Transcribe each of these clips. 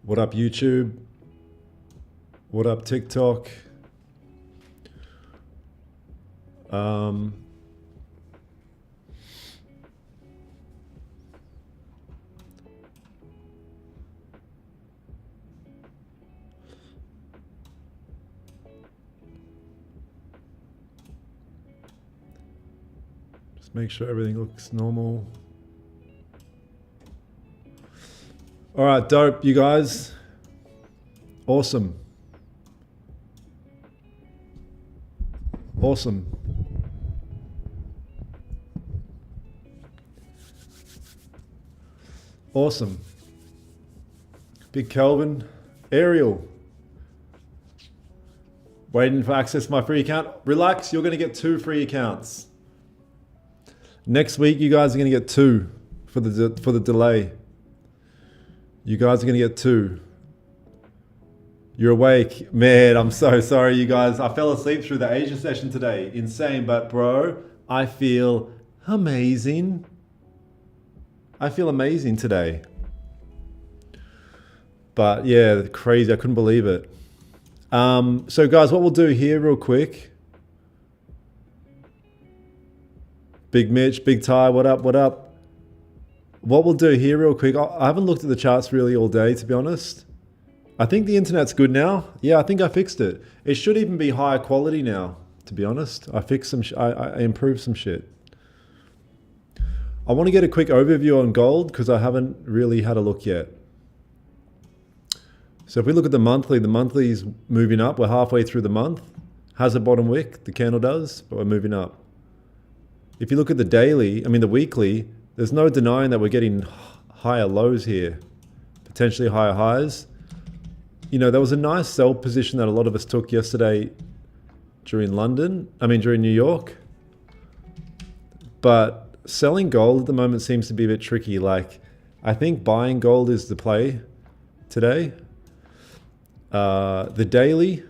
What up, YouTube? What up, TikTok? Just make sure everything looks normal. All right, dope, you guys. Awesome. Awesome. Awesome. Big Kelvin. Ariel. Waiting for access to my free account. Relax, you're going to get 2 free accounts. Next week, you guys are going to get 2 for the delay. You guys are going to get 2. You're awake. Man, I'm so sorry, you guys. I fell asleep through the Asia session today. Insane, but bro, I feel amazing. I feel amazing today. But yeah, crazy. I couldn't believe it. So guys, what we'll do here real quick. Big Mitch, Big Ty, what up, what up? What we'll do here real quick, I haven't looked at the charts really all day, to be honest. I think the internet's good now. Yeah, I think I fixed it. It should even be higher quality now, to be honest. I fixed some, I improved some shit. I want to get a quick overview on gold because I haven't really had a look yet. So if we look at the monthly is moving up. We're halfway through the month. Has a bottom wick, the candle does, but we're moving up. If you look at the daily, the weekly, there's no denying that we're getting higher lows here, potentially higher highs. You know, there was a nice sell position that a lot of us took yesterday during during New York. But selling gold at the moment seems to be a bit tricky. Like, I think buying gold is the play today. The daily,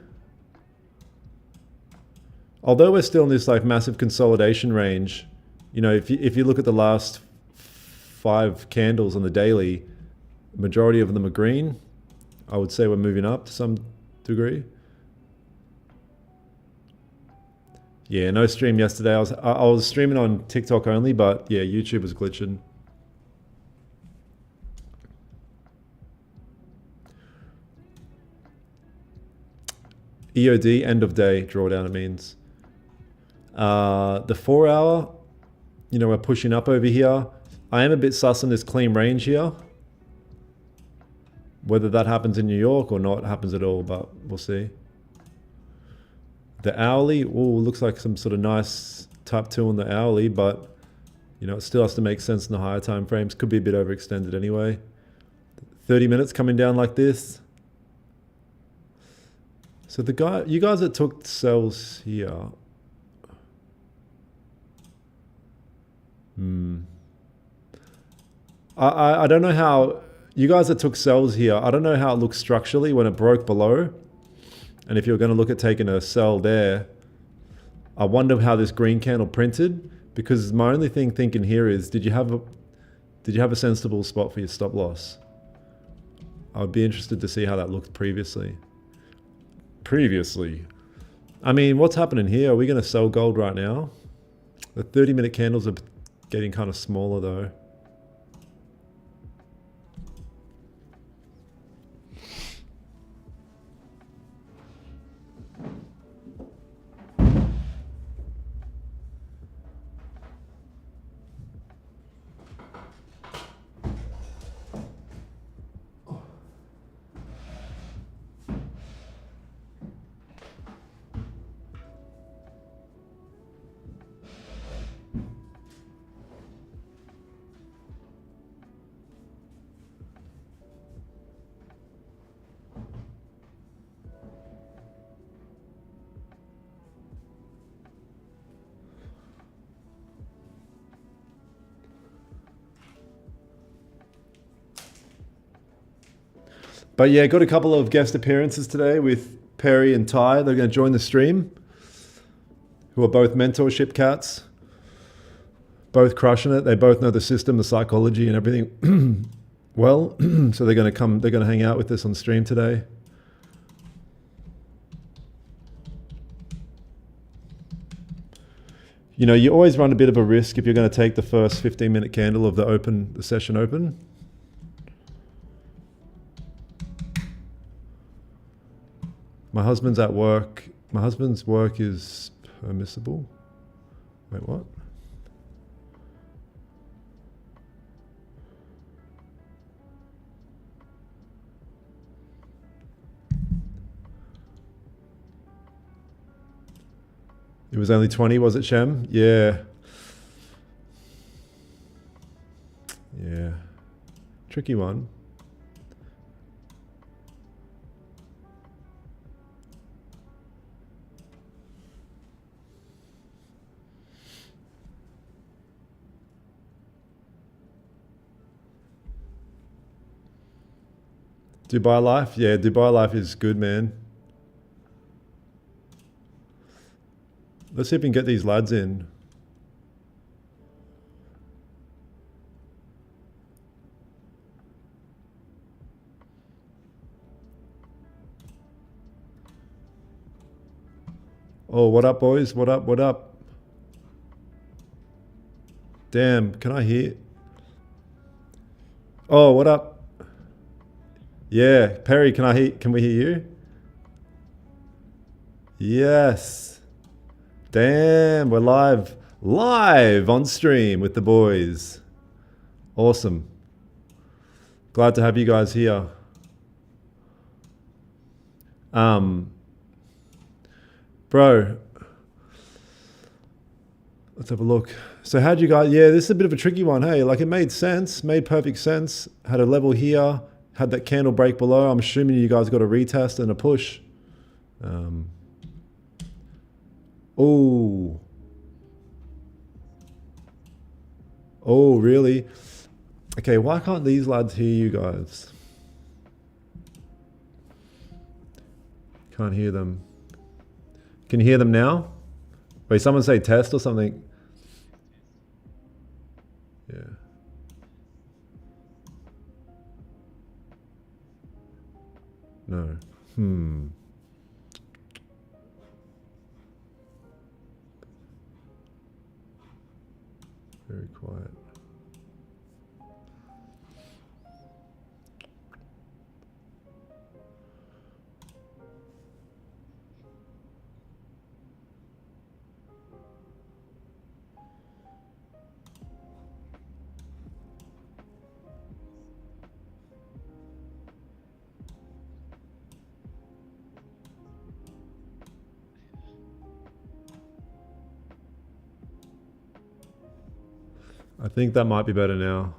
although we're still in this like massive consolidation range, you know, if you look at the last 5 candles on the daily, majority of them are green. I would say we're moving up to some degree. Yeah, no stream yesterday. I was streaming on TikTok only, but yeah, YouTube was glitching. EOD, end of day drawdown, it means. The 4 hour, you know, we're pushing up over here. I am a bit sus on this clean range here. Whether that happens in New York or not happens at all, but we'll see. The hourly, looks like some sort of nice type 2 on the hourly, but you know, it still has to make sense in the higher time frames. Could be a bit overextended anyway. 30 minutes coming down like this. So you guys that took sells here. I don't know how, you guys that took sells here, I don't know how it looks structurally when it broke below. And if you're going to look at taking a sell there, I wonder how this green candle printed, because my only thing thinking here is, did you have a sensible spot for your stop loss? I would be interested to see how that looked previously. I mean, what's happening here? Are we going to sell gold right now? The 30-minute candles are getting kind of smaller though. But yeah, got a couple of guest appearances today with Perry and Ty. They're going to join the stream, who are both mentorship cats. Both crushing it. They both know the system, the psychology and everything. Well, so they're going to hang out with us on stream today. You know, you always run a bit of a risk if you're going to take the first 15-minute candle of the session open. My husband's at work. My husband's work is permissible. Wait, what? It was only 20, was it, Shem? Yeah. Yeah. Tricky one. Dubai Life? Yeah, Dubai Life is good, man. Let's see if we can get these lads in. Oh, what up, boys? What up? What up? Damn, can I hear? Oh, what up? Yeah, Perry, can we hear you? Yes. Damn, we're live on stream with the boys. Awesome. Glad to have you guys here. Bro, let's have a look. So how'd you guys, yeah, this is a bit of a tricky one, hey? Like it made sense, made perfect sense. Had a level here, had that candle break below. I'm assuming you guys got a retest and a push. Oh, really? Okay, why can't these lads hear you guys? Can't hear them. Can you hear them now? Wait, someone say test or something. Yeah. No. Very quiet. I think that might be better now.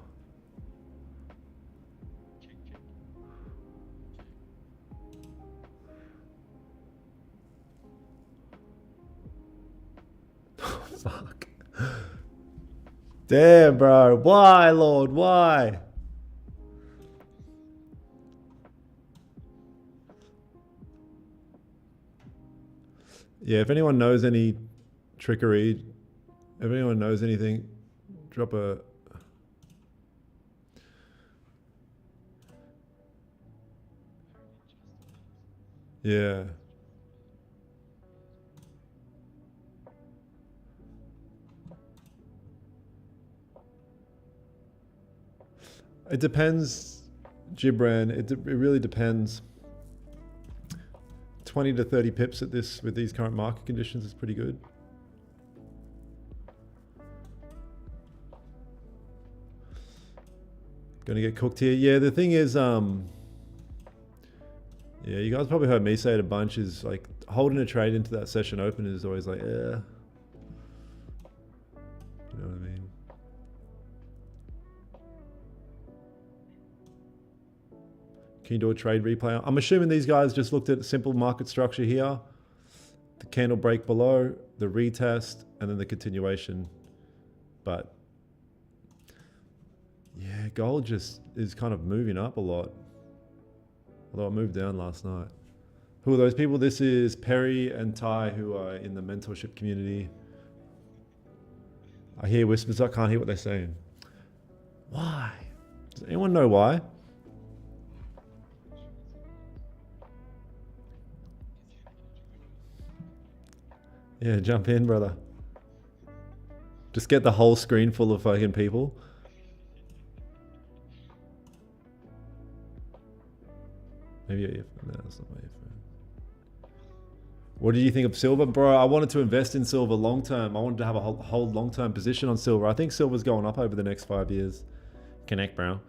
Fuck. Damn, bro. Why, Lord? Why? Yeah, if anyone knows any trickery, if anyone knows anything, drop a... Yeah. It depends, Gibran. It really depends. 20 to 30 pips at this with these current market conditions is pretty good. Gonna get cooked here. Yeah, the thing is, yeah, you guys probably heard me say it a bunch, is like holding a trade into that session open is always like, yeah. You know what I mean? Can you do a trade replay? I'm assuming these guys just looked at a simple market structure here. The candle break below, the retest, and then the continuation. But yeah, gold just is kind of moving up a lot. Although it moved down last night. Who are those people? This is Perry and Ty, who are in the mentorship community. I hear whispers, I can't hear what they're saying. Why? Does anyone know why? Yeah, jump in, brother. Just get the whole screen full of fucking people. Maybe no, that's not my earphone. What did you think of silver? Bro, I wanted to invest in silver long term. I wanted to have a whole long term position on silver. I think silver's going up over the next 5 years. Connect, bro.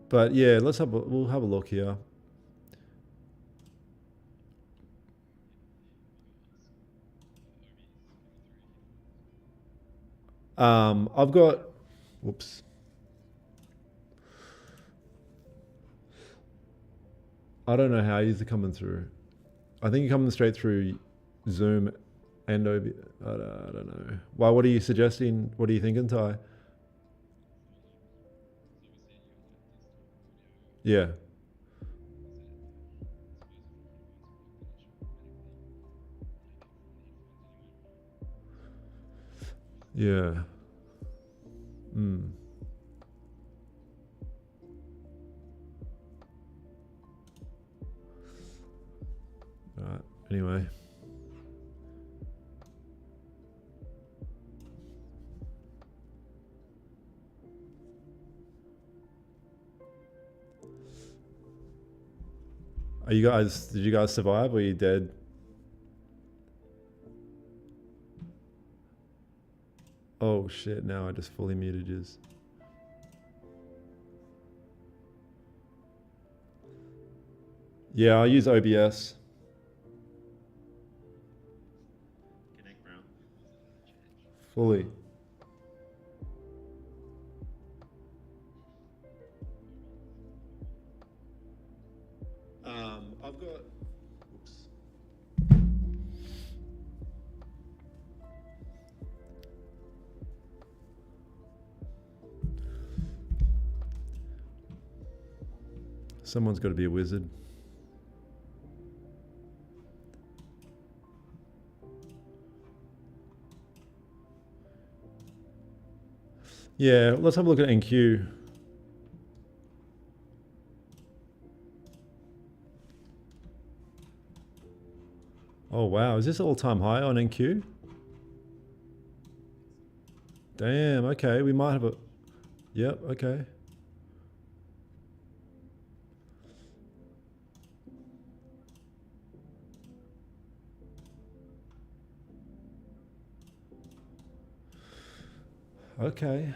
But yeah, we'll have a look here. I've got, whoops. I don't know how you're coming through. I think you're coming straight through Zoom and OB. I don't know. Why? What are you suggesting? What are you thinking, Ty? Yeah. Yeah. Alright, anyway. Did you guys survive or are you dead? Oh shit, now I just fully muted yous. Yeah, I'll use OBS. Connect, bro. Fully. I've got, oops. Someone's got to be a wizard. Yeah, let's have a look at NQ. Oh wow, is this all-time high on NQ? Damn, okay, we might have a... Yep, okay. Okay.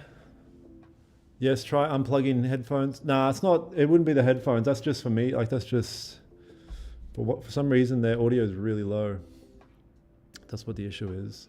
Yes, try unplugging headphones. Nah, it's not, it wouldn't be the headphones. That's just for me. Like that's just, but for some reason their audio is really low. That's what the issue is.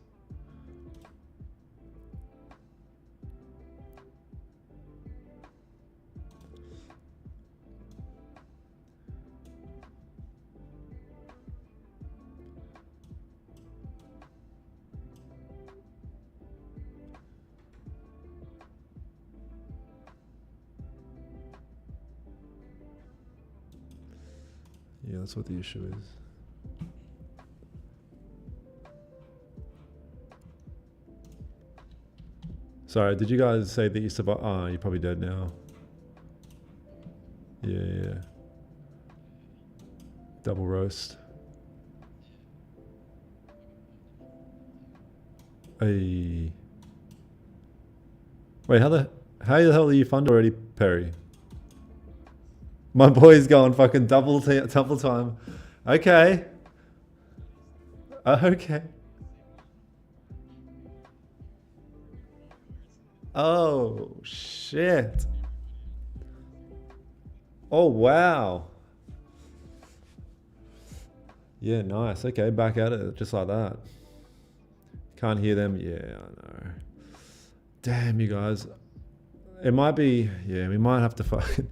Yeah, that's what the issue is. Sorry, did you guys say that you survived? Ah, you're probably dead now. Yeah. Double roast. Hey. Wait, how the hell are you funded already, Perry? My boy's going fucking double time. Okay. Okay. Oh, shit. Oh, wow. Yeah, nice. Okay, back at it, just like that. Can't hear them. Yeah, I know. Damn, you guys. It might be, yeah, we might have to fucking...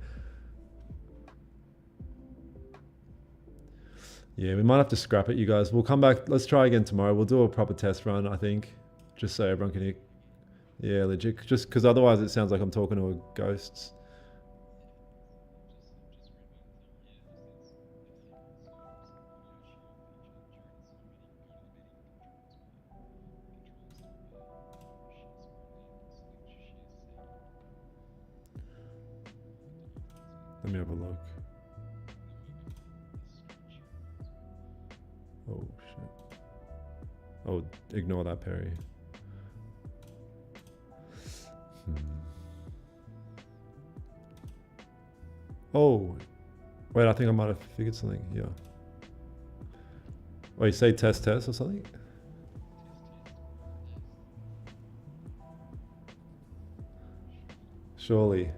Yeah, we might have to scrap it, you guys. We'll come back. Let's try again tomorrow. We'll do a proper test run, I think. Just so everyone can hear. Yeah, legit. Just because otherwise it sounds like I'm talking to ghosts. Let me have a look. Oh shit. Oh, ignore that, Perry. Oh, wait, I think I might have figured something here. Oh, you say test or something? Surely.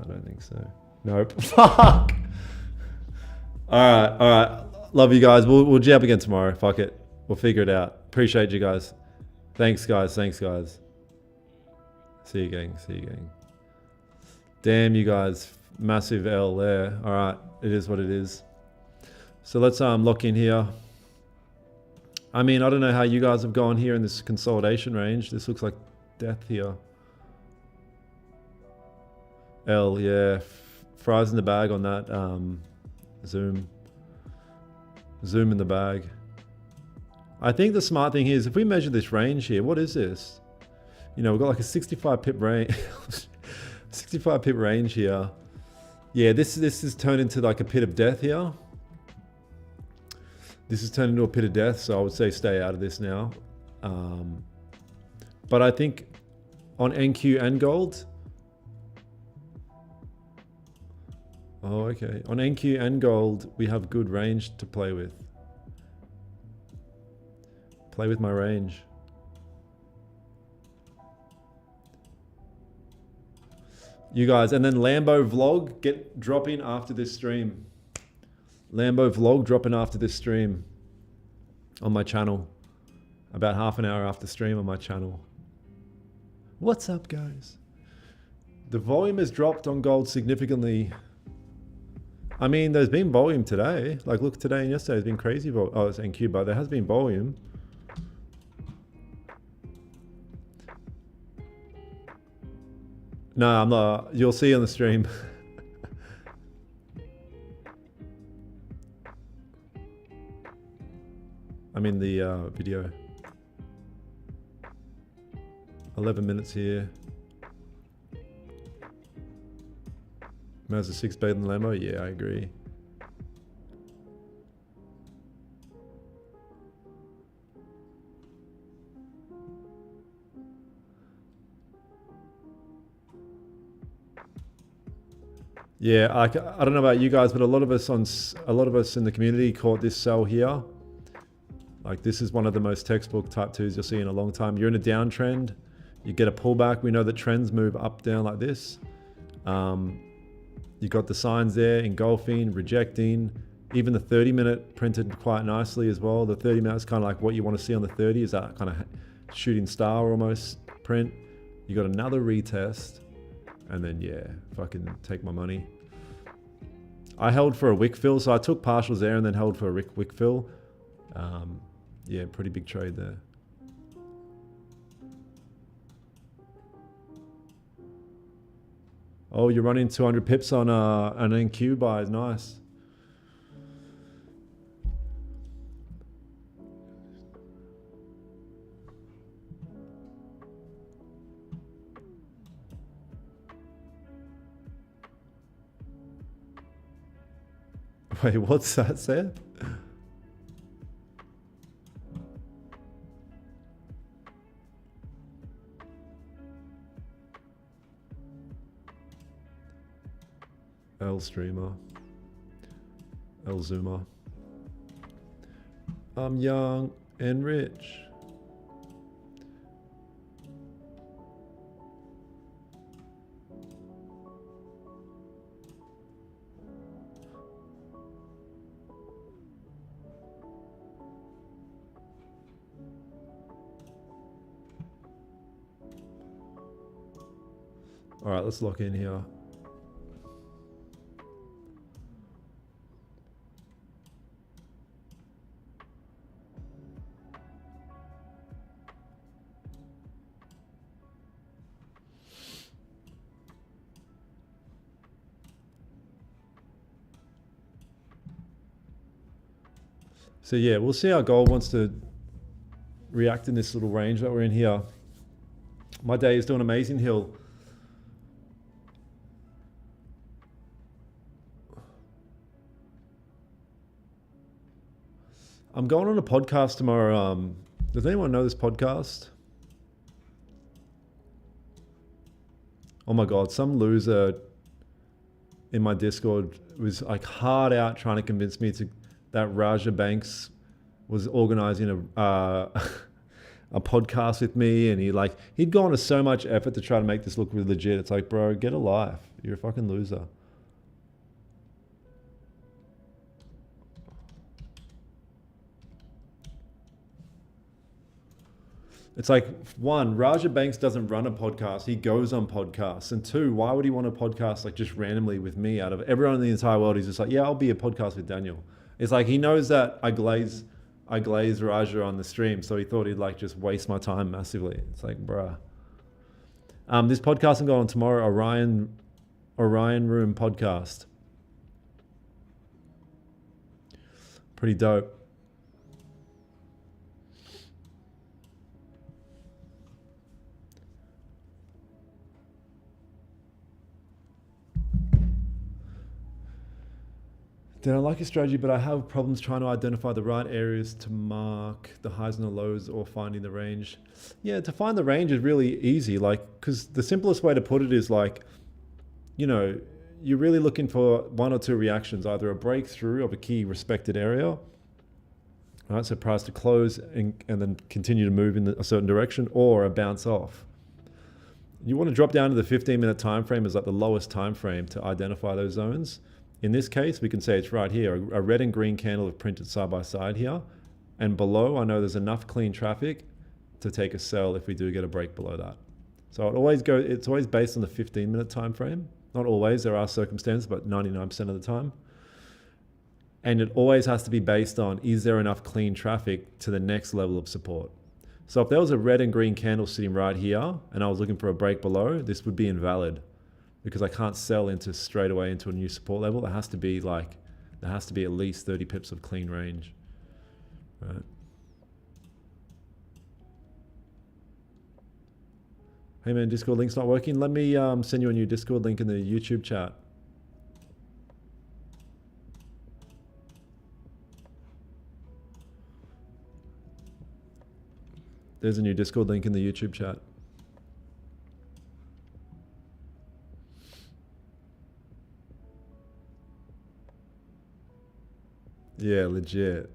I don't think so. Nope. Fuck. All right. Love you guys. We'll jab again tomorrow. Fuck it. We'll figure it out. Appreciate you guys. Thanks, guys. See you, gang. Damn, you guys. Massive L there. All right. It is what it is. So let's lock in here. I mean, I don't know how you guys have gone here in this consolidation range. This looks like death here. L, yeah. Fries in the bag on that. Zoom in the bag. I think the smart thing here is if we measure this range here, what is this? You know, we've got like a 65 pip range. 65 pip range here. Yeah, this is turned into like a pit of death here. This is turned into a pit of death, so I would say stay out of this now. But I think on NQ and gold. Oh, okay. On NQ and gold, we have good range to play with. Play with my range. You guys, and then Lambo vlog, drop in after this stream. Lambo vlog dropping after this stream on my channel. About half an hour after stream on my channel. What's up, guys? The volume has dropped on gold significantly. I mean, there's been volume today. Like, look, today and yesterday has been crazy. Oh, it's NQ, but there has been volume. No, I'm not. You'll see on the stream. I'm in the video. 11 minutes here. Mazda 6 better than Lambo? Yeah, I agree. Yeah, I don't know about you guys, but a lot of us in the community caught this sell here. Like, this is one of the most textbook type 2s you'll see in a long time. You're in a downtrend, you get a pullback. We know that trends move up, down like this. You got the signs there, engulfing, rejecting. Even the 30-minute printed quite nicely as well. The 30-minute is kind of like what you want to see on the 30, is that kind of shooting star almost print. You got another retest, and then yeah, fucking take my money. I held for a wick fill, so I took partials there and then held for a wick fill. Yeah, pretty big trade there. Oh, you're running 200 pips on an NQ buy. Nice. Wait, what's that, Seth? L streamer. L zoomer. I'm young and rich. All right, let's lock in here. So yeah, we'll see how gold wants to react in this little range that we're in here. My day is doing amazing, Hill. I'm going on a podcast tomorrow. Does anyone know this podcast? Oh my God, some loser in my Discord was like hard out trying to convince me that Raja Banks was organizing a podcast with me, and he'd gone to so much effort to try to make this look really legit. It's like, bro, get a life. You're a fucking loser. It's like, one, Raja Banks doesn't run a podcast. He goes on podcasts. And two, why would he want a podcast like just randomly with me out of everyone in the entire world? He's just like, yeah, I'll be a podcast with Daniel. It's like he knows that I glaze Raja on the stream, so he thought he'd like just waste my time massively. It's like, bruh. This podcast I'm going on tomorrow, Orion Room podcast. Pretty dope. Then I like your strategy, but I have problems trying to identify the right areas to mark the highs and the lows or finding the range. Yeah, to find the range is really easy. Because the simplest way to put it is you're really looking for one or two reactions, either a breakthrough of a key respected area, right? So price to close and then continue to move in a certain direction, or a bounce off. You want to drop down to the 15-minute time frame as like the lowest time frame to identify those zones. In this case, we can say it's right here. A red and green candle have printed side by side here. And below, I know there's enough clean traffic to take a sell if we do get a break below that. So it's always based on the 15-minute time frame. Not always, there are circumstances, but 99% of the time. And it always has to be based on, is there enough clean traffic to the next level of support? So if there was a red and green candle sitting right here, and I was looking for a break below, this would be invalid, because I can't sell straight away into a new support level. There has to be at least 30 pips of clean range, right? Hey man, Discord link's not working. Let me send you a new Discord link in the YouTube chat. There's a new Discord link in the YouTube chat. Yeah, legit.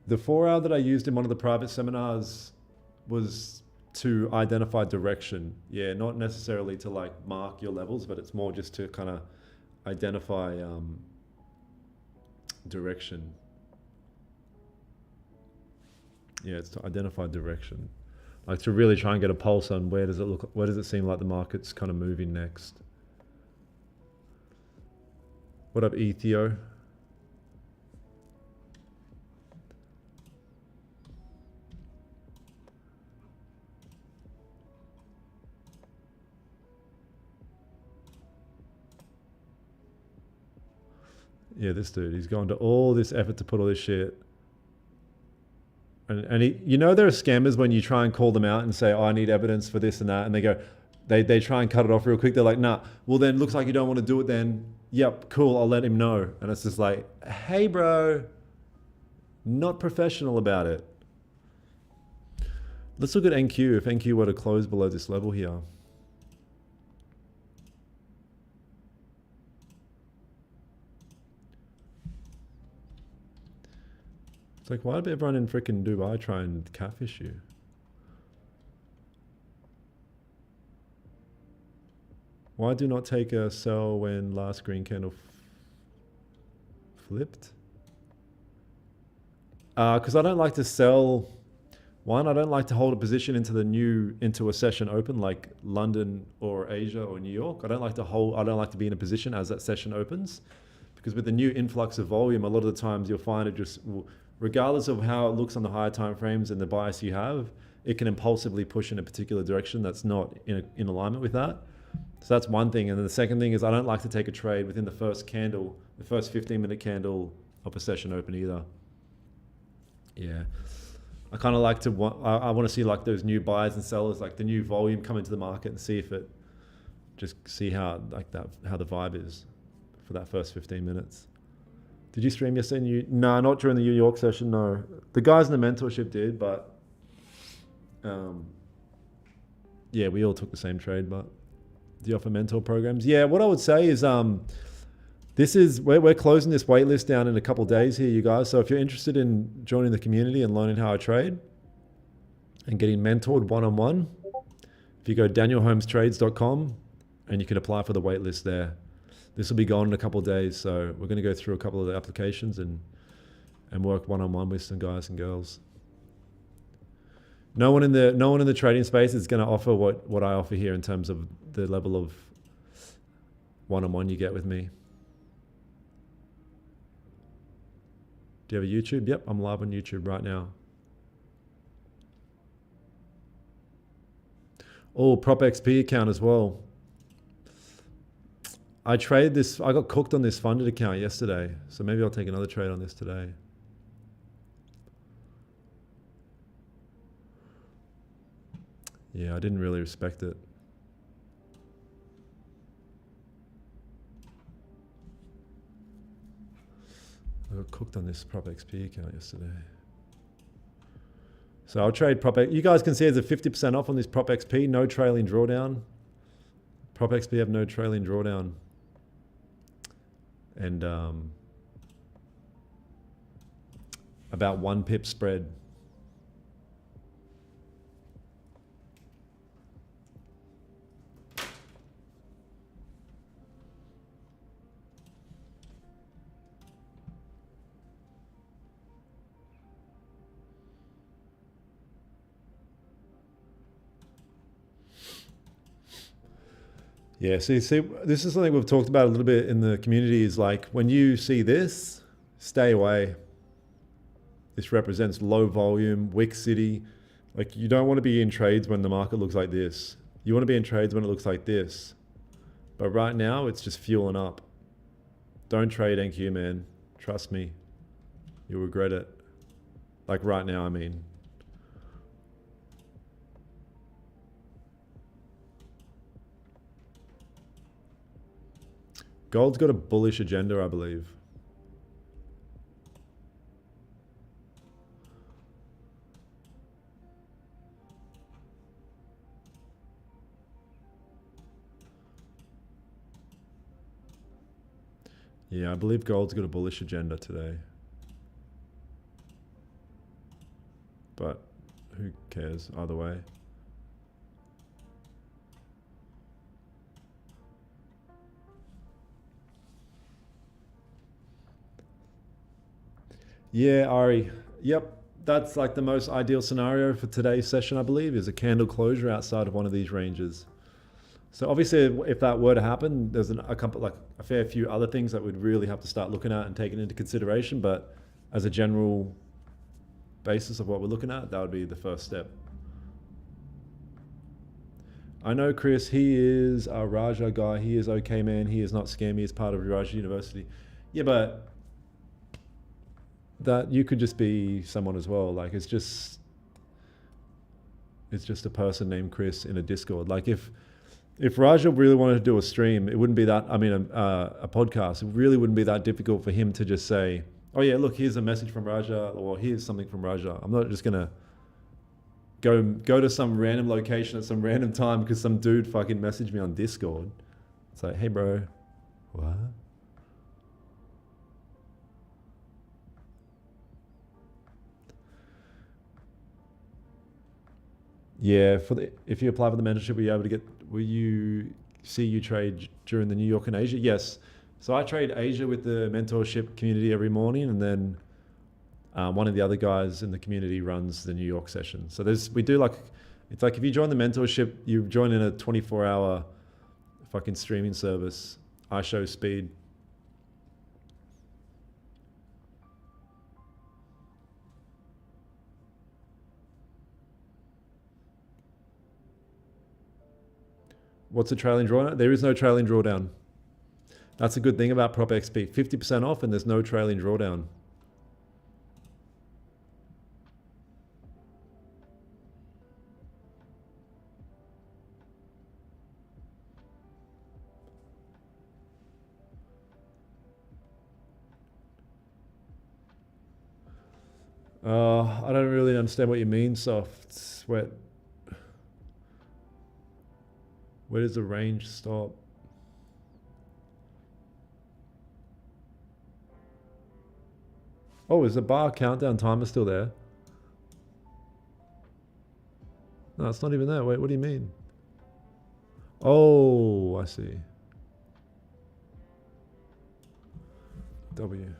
The 4-hour that I used in one of the private seminars was to identify direction. Yeah, not necessarily to mark your levels, but it's more just to kind of identify direction. Yeah, it's to identify direction, to really try and get a pulse on where does it seem like the market's kind of moving next. What up, Ethio? Yeah, this dude, he's gone to all this effort to put all this shit. And there are scammers when you try and call them out and say, oh, I need evidence for this and that. And they go, they try and cut it off real quick. They're like, nah, well then looks like you don't want to do it then. Yep, cool, I'll let him know. And it's just like, hey bro, not professional about it. Let's look at NQ, if NQ were to close below this level here. It's like, why did everyone in freaking Dubai try and catfish you? Why do not take a sell when last green candle flipped? Because I don't like to sell. One, I don't like to hold a position into a session open like London or Asia or New York. I don't like to be in a position as that session opens, because with the new influx of volume, a lot of the times you'll find it just, regardless of how it looks on the higher time frames and the bias you have, it can impulsively push in a particular direction that's not in alignment with that. So that's one thing. And then the second thing is I don't like to take a trade within the first candle, the first 15-minute candle of a session open either. Yeah. I kind of like to, I want to see like those new buyers and sellers, like the new volume come into the market and see if it, just see how like that, how the vibe is for that first 15 minutes. Did you stream yesterday? No, not during the New York session, no. The guys in the mentorship did, but yeah, we all took the same trade, but do you offer mentor programs? Yeah, what I would say is this is, we're closing this waitlist down in a couple of days here, you guys. So if you're interested in joining the community and learning how I trade and getting mentored one-on-one, if you go danielholmestrades.com and you can apply for the waitlist there. This will be gone in a couple of days. So we're going to go through a couple of the applications and work one-on-one with some guys and girls. No one in the trading space is going to offer what I offer here in terms of the level of one-on-one you get with me. Do you have a YouTube? Yep, I'm live on YouTube right now. Oh, Prop XP account as well. I traded this, I got cooked on this funded account yesterday. So maybe I'll take another trade on this today. Yeah, I didn't really respect it. I got cooked on this Prop XP account yesterday. So I'll trade Prop XP. You guys can see there's a 50% off on this Prop XP, no trailing drawdown. Prop XP have no trailing drawdown. And about 1 pip spread. Yeah, see, this is something we've talked about a little bit in the community is like, when you see this, stay away. This represents low volume, wick city. Like, you don't want to be in trades when the market looks like this. You want to be in trades when it looks like this. But right now, it's just fueling up. Don't trade NQ, man. Trust me. You'll regret it. Like right now, I mean. Gold's got a bullish agenda, I believe. Yeah, I believe gold's got a bullish agenda today. But who cares either way? Yeah, Ari. Yep. That's like the most ideal scenario for today's session, I believe, is a candle closure outside of one of these ranges. So obviously, if that were to happen, there's a fair few other things that we'd really have to start looking at and taking into consideration. But as a general basis of what we're looking at, that would be the first step. I know Chris, he is a Raja guy. He is okay, man. He is not scammy. He's part of Raja University. Yeah, but that you could just be someone as well. Like it's just a person named Chris in a Discord. Like if Raja really wanted to do a stream, it wouldn't be that, I mean, a podcast, it really wouldn't be that difficult for him to just say, oh yeah, look, here's a message from Raja, or here's something from Raja. I'm not just gonna go to some random location at some random time because some dude fucking messaged me on Discord. It's like, hey bro, what? Yeah, if you apply for the mentorship, will you see you trade during the New York and Asia? Yes. So I trade Asia with the mentorship community every morning, and then one of the other guys in the community runs the New York session. So it's like if you join the mentorship, you join in a 24-hour fucking streaming service. I show speed. What's a trailing drawdown? There is no trailing drawdown. That's a good thing about Prop XP. 50% off and there's no trailing drawdown. I don't really understand what you mean, soft sweat. Where does the range stop? Oh, is the bar countdown timer still there? No, it's not even there. Wait, what do you mean? Oh, I see. W.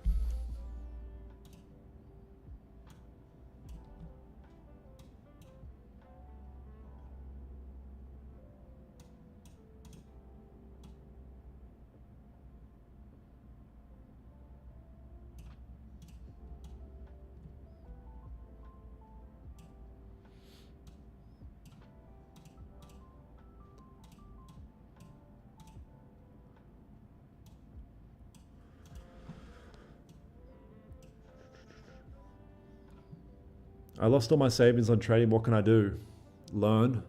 I lost all my savings on trading. What can I do? Learn.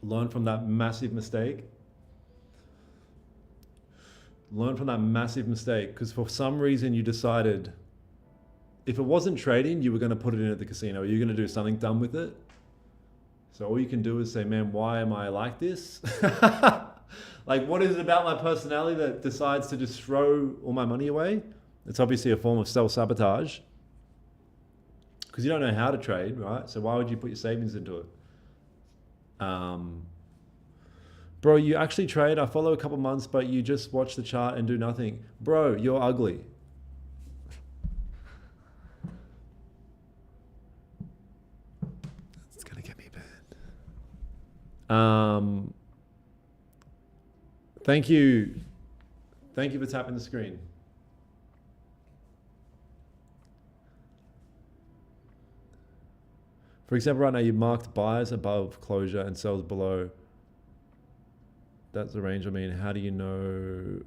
Learn from that massive mistake. Learn from that massive mistake, because for some reason you decided, if it wasn't trading, you were going to put it in at the casino. You're going to do something dumb with it. So all you can do is say, man, why am I like this? Like, what is it about my personality that decides to just throw all my money away? It's obviously a form of self-sabotage, because you don't know how to trade, right? So why would you put your savings into it? Bro, you actually trade. I follow a couple months, but you just watch the chart and do nothing. Bro, you're ugly. It's gonna get me banned. Thank you. Thank you for tapping the screen. For example, right now you marked buys above closure and sells below. That's the range. I mean, how do you know?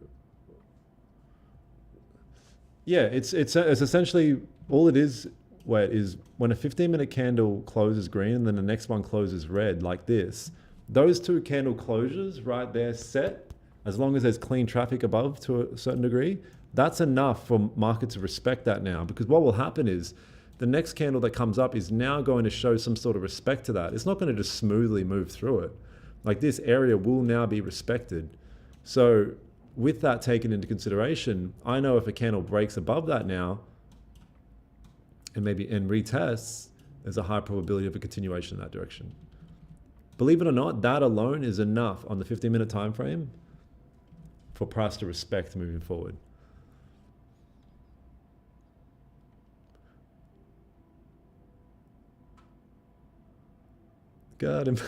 Yeah, it's essentially all it is. Wait, is when a 15-minute candle closes green and then the next one closes red like this. Those two candle closures right there set, as long as there's clean traffic above to a certain degree, that's enough for market to respect that now. Because what will happen is, the next candle that comes up is now going to show some sort of respect to that. It's not going to just smoothly move through it. Like, this area will now be respected. So with that taken into consideration, I know if a candle breaks above that now and retests, there's a high probability of a continuation in that direction. Believe it or not, that alone is enough on the 15-minute time frame for price to respect moving forward. Got him.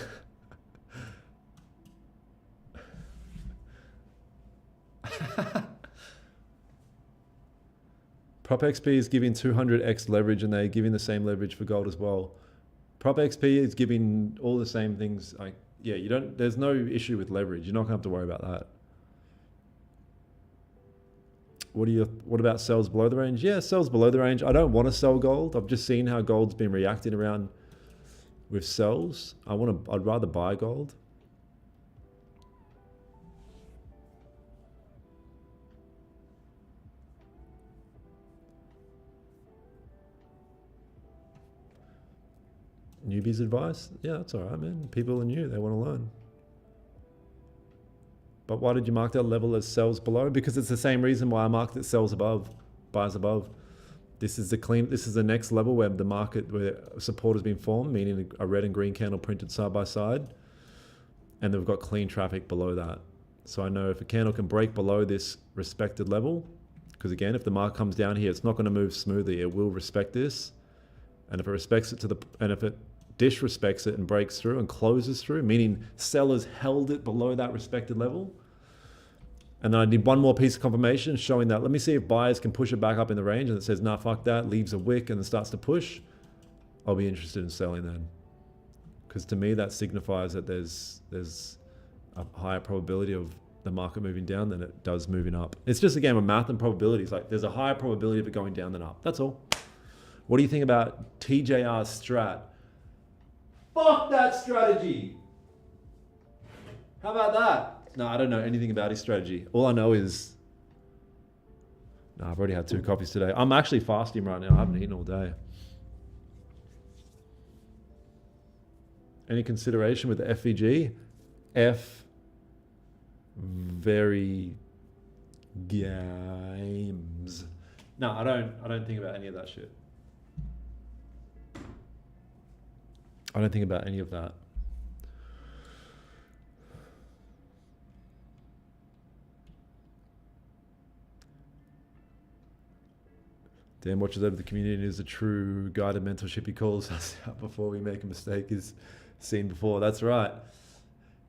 Prop XP is giving 200x leverage and they're giving the same leverage for gold as well. Prop XP is giving all the same things. Like, yeah, there's no issue with leverage. You're not gonna have to worry about that. What about sells below the range? Yeah, sells below the range. I don't want to sell gold. I've just seen how gold's been reacting around with sells. I'd rather buy gold. Newbies advice? Yeah, that's all right, man. People are new, they want to learn. But why did you mark that level as sells below? Because it's the same reason why I marked it sells above, buys above. This is the next level where the market, where support has been formed, meaning a red and green candle printed side by side, and they've got clean traffic below that. So I know if a candle can break below this respected level, because again, if the market comes down here, it's not going to move smoothly. It will respect this, and if it respects it and if it disrespects it and breaks through and closes through, meaning sellers held it below that respected level. And then I need one more piece of confirmation showing that, let me see if buyers can push it back up in the range, and it says, nah, fuck that, leaves a wick and then starts to push. I'll be interested in selling then. Because to me, that signifies that there's a higher probability of the market moving down than it does moving up. It's just a game of math and probabilities. Like there's a higher probability of it going down than up. That's all. What do you think about TJR's strat? Fuck that strategy. How about that? No, I don't know anything about his strategy. All I know is, no, I've already had 2 coffees today. I'm actually fasting right now. I haven't eaten all day. Any consideration with the FVG? F very games. No, I don't think about any of that shit. I don't think about any of that. Dan watches over the community and is a true guided mentorship. He calls us out before we make a mistake is seen before. That's right.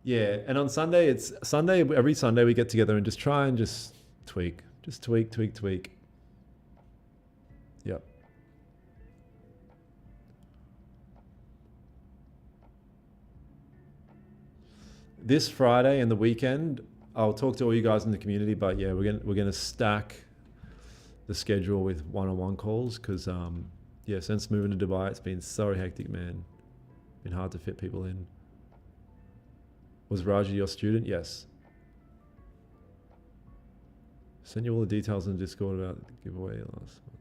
Yeah, and on Sunday, every Sunday we get together and just try and just tweak. Just tweak. Yep. This Friday and the weekend, I'll talk to all you guys in the community, but yeah, we're gonna stack the schedule with one-on-one calls because since moving to Dubai, it's been so hectic, man. Been hard to fit people in. Was Raji your student? Yes. Send you all the details in Discord about the giveaway last one.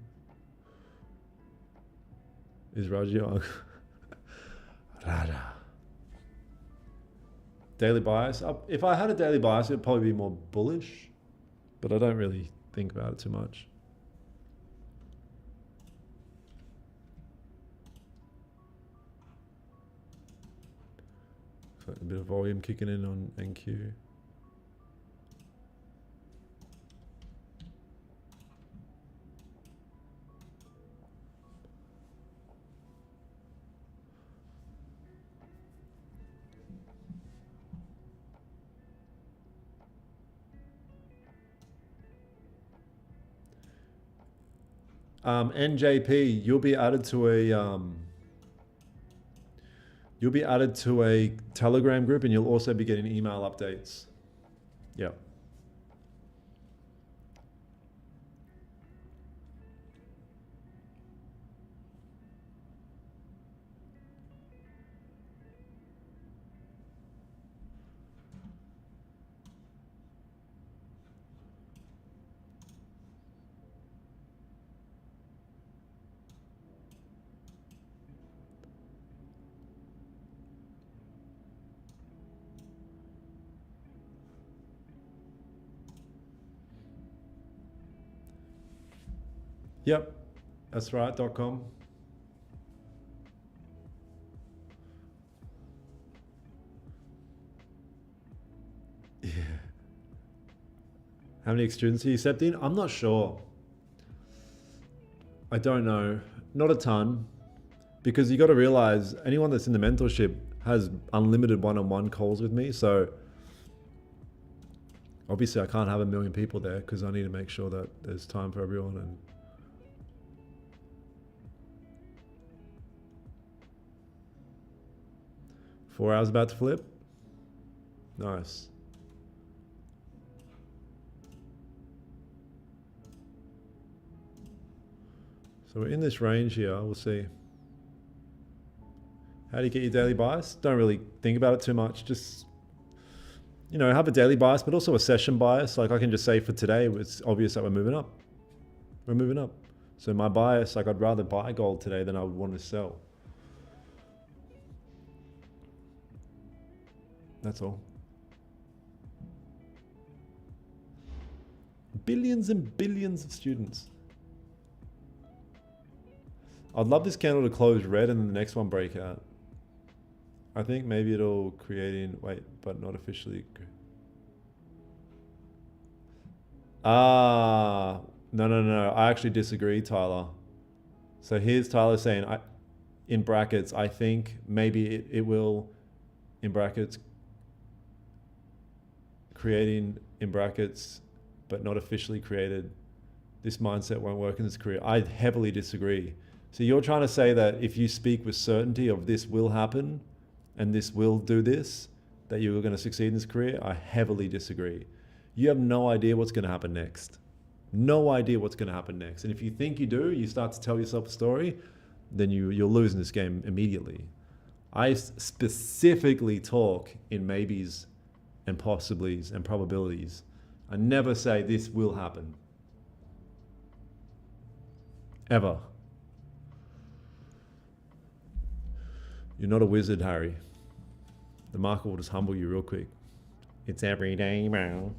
Is Raji your uncle? Rada. Daily bias. If I had a daily bias, it'd probably be more bullish, but I don't really think about it too much. So a bit of volume kicking in on NQ. NJP, you'll be added to a Telegram group, and you'll also be getting email updates. Yeah. Yep, that's right, .com. Yeah. How many students are you accepting? I'm not sure. I don't know. Not a ton. Because you got to realize anyone that's in the mentorship has unlimited one-on-one calls with me. So obviously I can't have 1 million people there because I need to make sure that there's time for everyone. And $4 hours about to flip. Nice. So we're in this range here. We'll see. How do you get your daily bias? Don't really think about it too much. Just, have a daily bias, but also a session bias. Like I can just say for today, it's obvious that we're moving up. We're moving up. So my bias, like I'd rather buy gold today than I would want to sell. That's all. Billions and billions of students. I'd love this candle to close red and then the next one break out. I think maybe it'll create but not officially. No. I actually disagree, Tyler. So here's Tyler saying, in brackets, I think maybe it will, in brackets, creating in brackets, but not officially created. This mindset won't work in this career. I heavily disagree. So you're trying to say that if you speak with certainty of this will happen and this will do this, that you're going to succeed in this career, I heavily disagree. You have no idea what's going to happen next. No idea what's going to happen next. And if you think you do, you start to tell yourself a story, then you're losing this game immediately. I specifically talk in maybes and possiblies and probabilities. I never say this will happen. Ever. You're not a wizard, Harry. The market will just humble you real quick. It's every day, bro.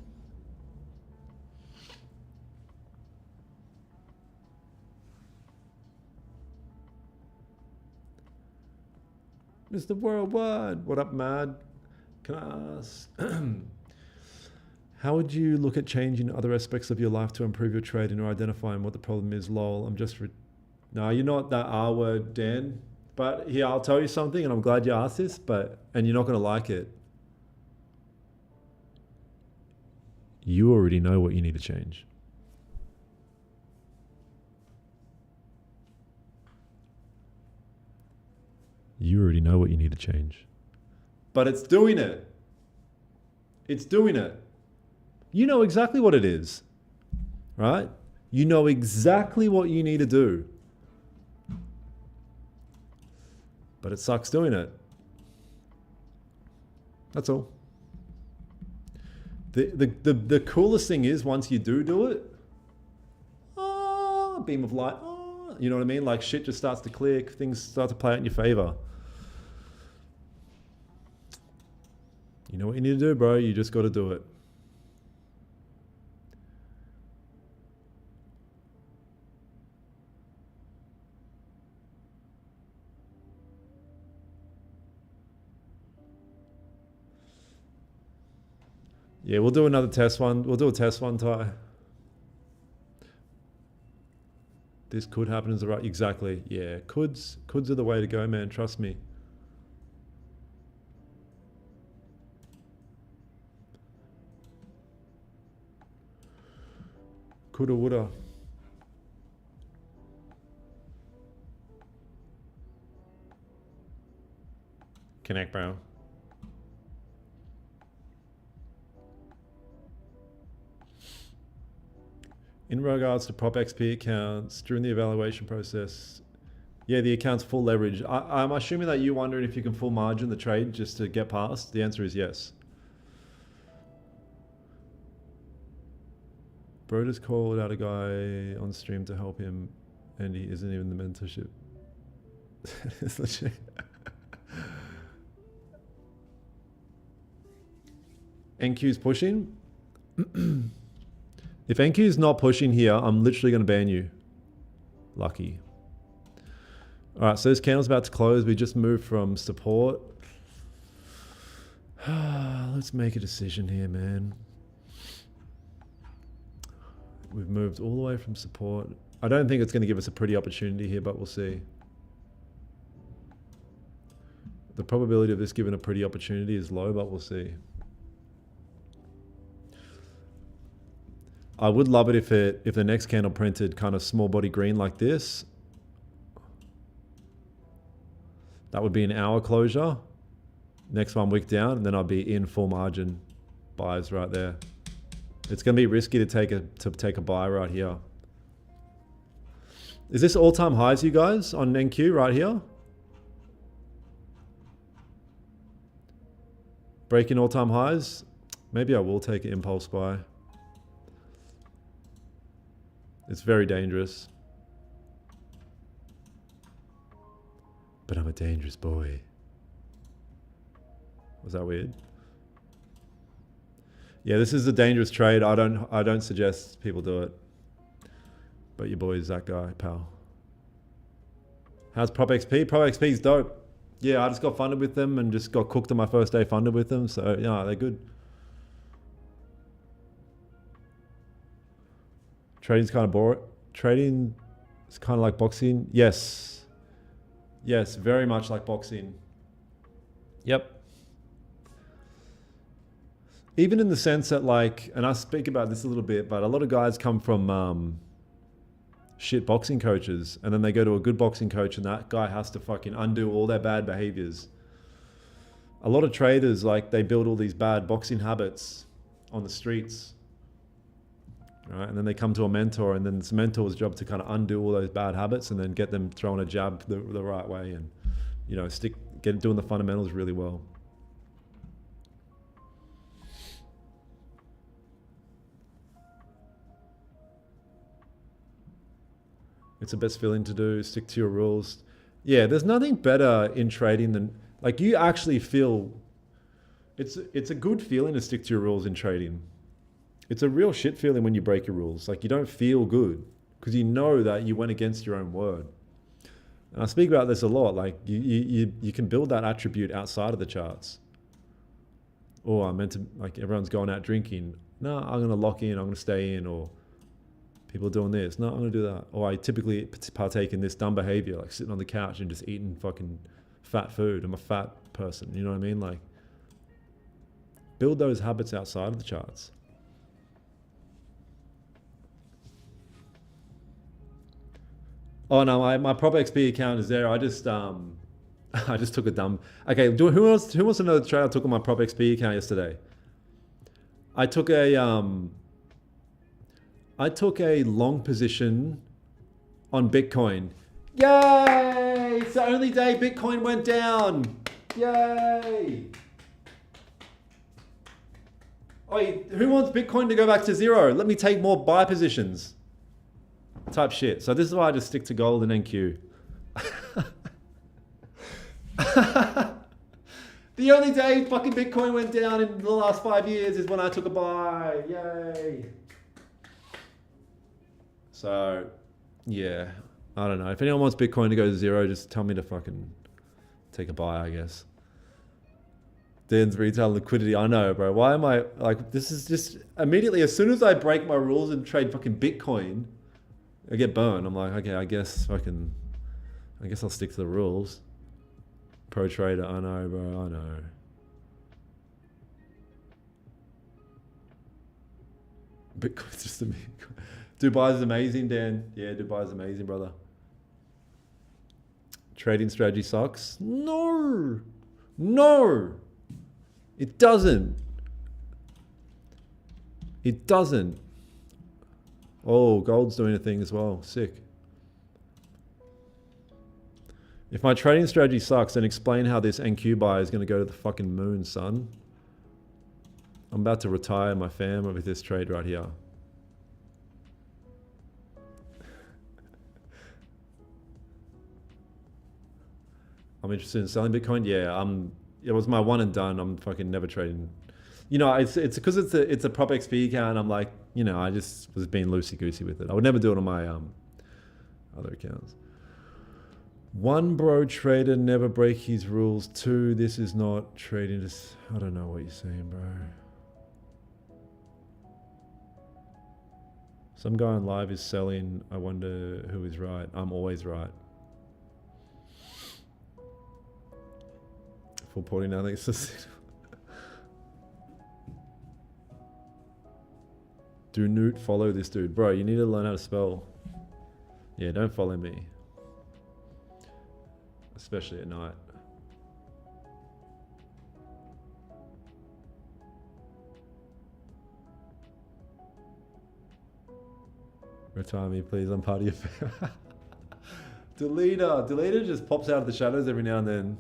Mr. Worldwide, what up, Mad? Can I ask, how would you look at changing other aspects of your life to improve your trading or identifying what the problem is? Lol, I'm just... No, you're not that R word, Dan. But here, I'll tell you something, and I'm glad you asked this, and you're not going to like it. You already know what you need to change. You already know what you need to change. But it's doing it. It's doing it. You know exactly what it is, right? You know exactly what you need to do. But it sucks doing it. That's all. The coolest thing is once you do it, beam of light, you know what I mean? Like shit just starts to click, things start to play out in your favor. You know what you need to do, bro? You just got to do it. Yeah, we'll do another test one. We'll do a test one, Ty. This could happen is the right... Exactly. Yeah, coulds are the way to go, man. Trust me. Coulda, woulda. Connect, bro. In regards to prop XP accounts, during the evaluation process, yeah, the account's full leverage. I'm assuming that you're wondering if you can full margin the trade just to get past. The answer is yes. Bro just called out a guy on stream to help him, and he isn't even the mentorship. It's legit. NQ's pushing. If NQ's not pushing here, I'm literally going to ban you. Lucky. All right, so this candle's about to close. We just moved from support. Let's make a decision here, man. We've moved all the way from support. I don't think it's going to give us a pretty opportunity here, but we'll see. The probability of this giving a pretty opportunity is low, but we'll see. I would love it if the next candle printed kind of small body green like this. That would be an hour closure. Next 1 week down, and then I'll be in full margin buys right there. It's going to be risky to take a buy right here. Is this all-time highs, you guys, on NQ right here? Breaking all-time highs? Maybe I will take an impulse buy. It's very dangerous. But I'm a dangerous boy. Was that weird? Yeah, this is a dangerous trade. I don't suggest people do it. But your boy is that guy, pal. How's Prop XP? Prop XP is dope. Yeah, I just got funded with them and just got cooked on my first day funded with them. So yeah, they're good. Trading's kind of boring. Trading is kind of like boxing. Yes. Yes, very much like boxing. Yep. Even in the sense that like, and I speak about this a little bit, but a lot of guys come from shit boxing coaches and then they go to a good boxing coach and that guy has to fucking undo all their bad behaviors. A lot of traders, like, they build all these bad boxing habits on the streets, right? And then they come to a mentor, and then it's mentor's job to kind of undo all those bad habits and then get them throwing a jab the right way, and, you know, doing the fundamentals really well. It's the best feeling to do. Stick to your rules. Yeah, there's nothing better in trading than, like, you actually feel, it's a good feeling to stick to your rules in trading. It's a real shit feeling when you break your rules. Like, you don't feel good because you know that you went against your own word. And I speak about this a lot. Like, you can build that attribute outside of the charts. Or I'm meant to, like, everyone's going out drinking. No, I'm going to lock in. I'm going to stay in. Or people are doing this. No, I'm going to do that. Or I typically partake in this dumb behavior, like sitting on the couch and just eating fucking fat food. I'm a fat person. You know what I mean? Like, build those habits outside of the charts. Oh no, my Prop XP account is there. I just I just took a dumb. Okay, who wants to know the trade I took on my Prop XP account yesterday? I took a long position on Bitcoin. Yay! It's the only day Bitcoin went down. Yay! Wait, who wants Bitcoin to go back to zero? Let me take more buy positions. Type shit. So this is why I just stick to gold and NQ. The only day fucking Bitcoin went down in the last 5 years is when I took a buy. Yay. So, yeah. I don't know. If anyone wants Bitcoin to go to zero, just tell me to fucking take a buy, I guess. Dan's retail liquidity. I know, bro. Why am I, like, this is just immediately, as soon as I break my rules and trade fucking Bitcoin, I get burned. I'm like, okay, I guess I'll stick to the rules. Pro trader, I know, bro, I know. Bitcoin's just amazing. Dubai is amazing, Dan. Yeah, Dubai is amazing, brother. Trading strategy sucks? No, it doesn't. It doesn't. Oh, gold's doing a thing as well. Sick. If my trading strategy sucks, then explain how this NQ buy is going to go to the fucking moon, son. I'm about to retire my fam with this trade right here. I'm interested in selling Bitcoin. Yeah, it was my one and done. I'm fucking never trading. You know, it's because it's a Prop XP account. I'm like, you know, I just was being loosey goosey with it. I would never do it on my other accounts. 1, bro trader never break his rules. 2, this is not trading. I don't know what you're saying, bro. Some guy on live is selling. I wonder who is right. I'm always right. Full porting now. Do Newt follow this dude? Bro, you need to learn how to spell. Yeah, don't follow me. Especially at night. Retire me, please. I'm part of your family. Deleter just pops out of the shadows every now and then.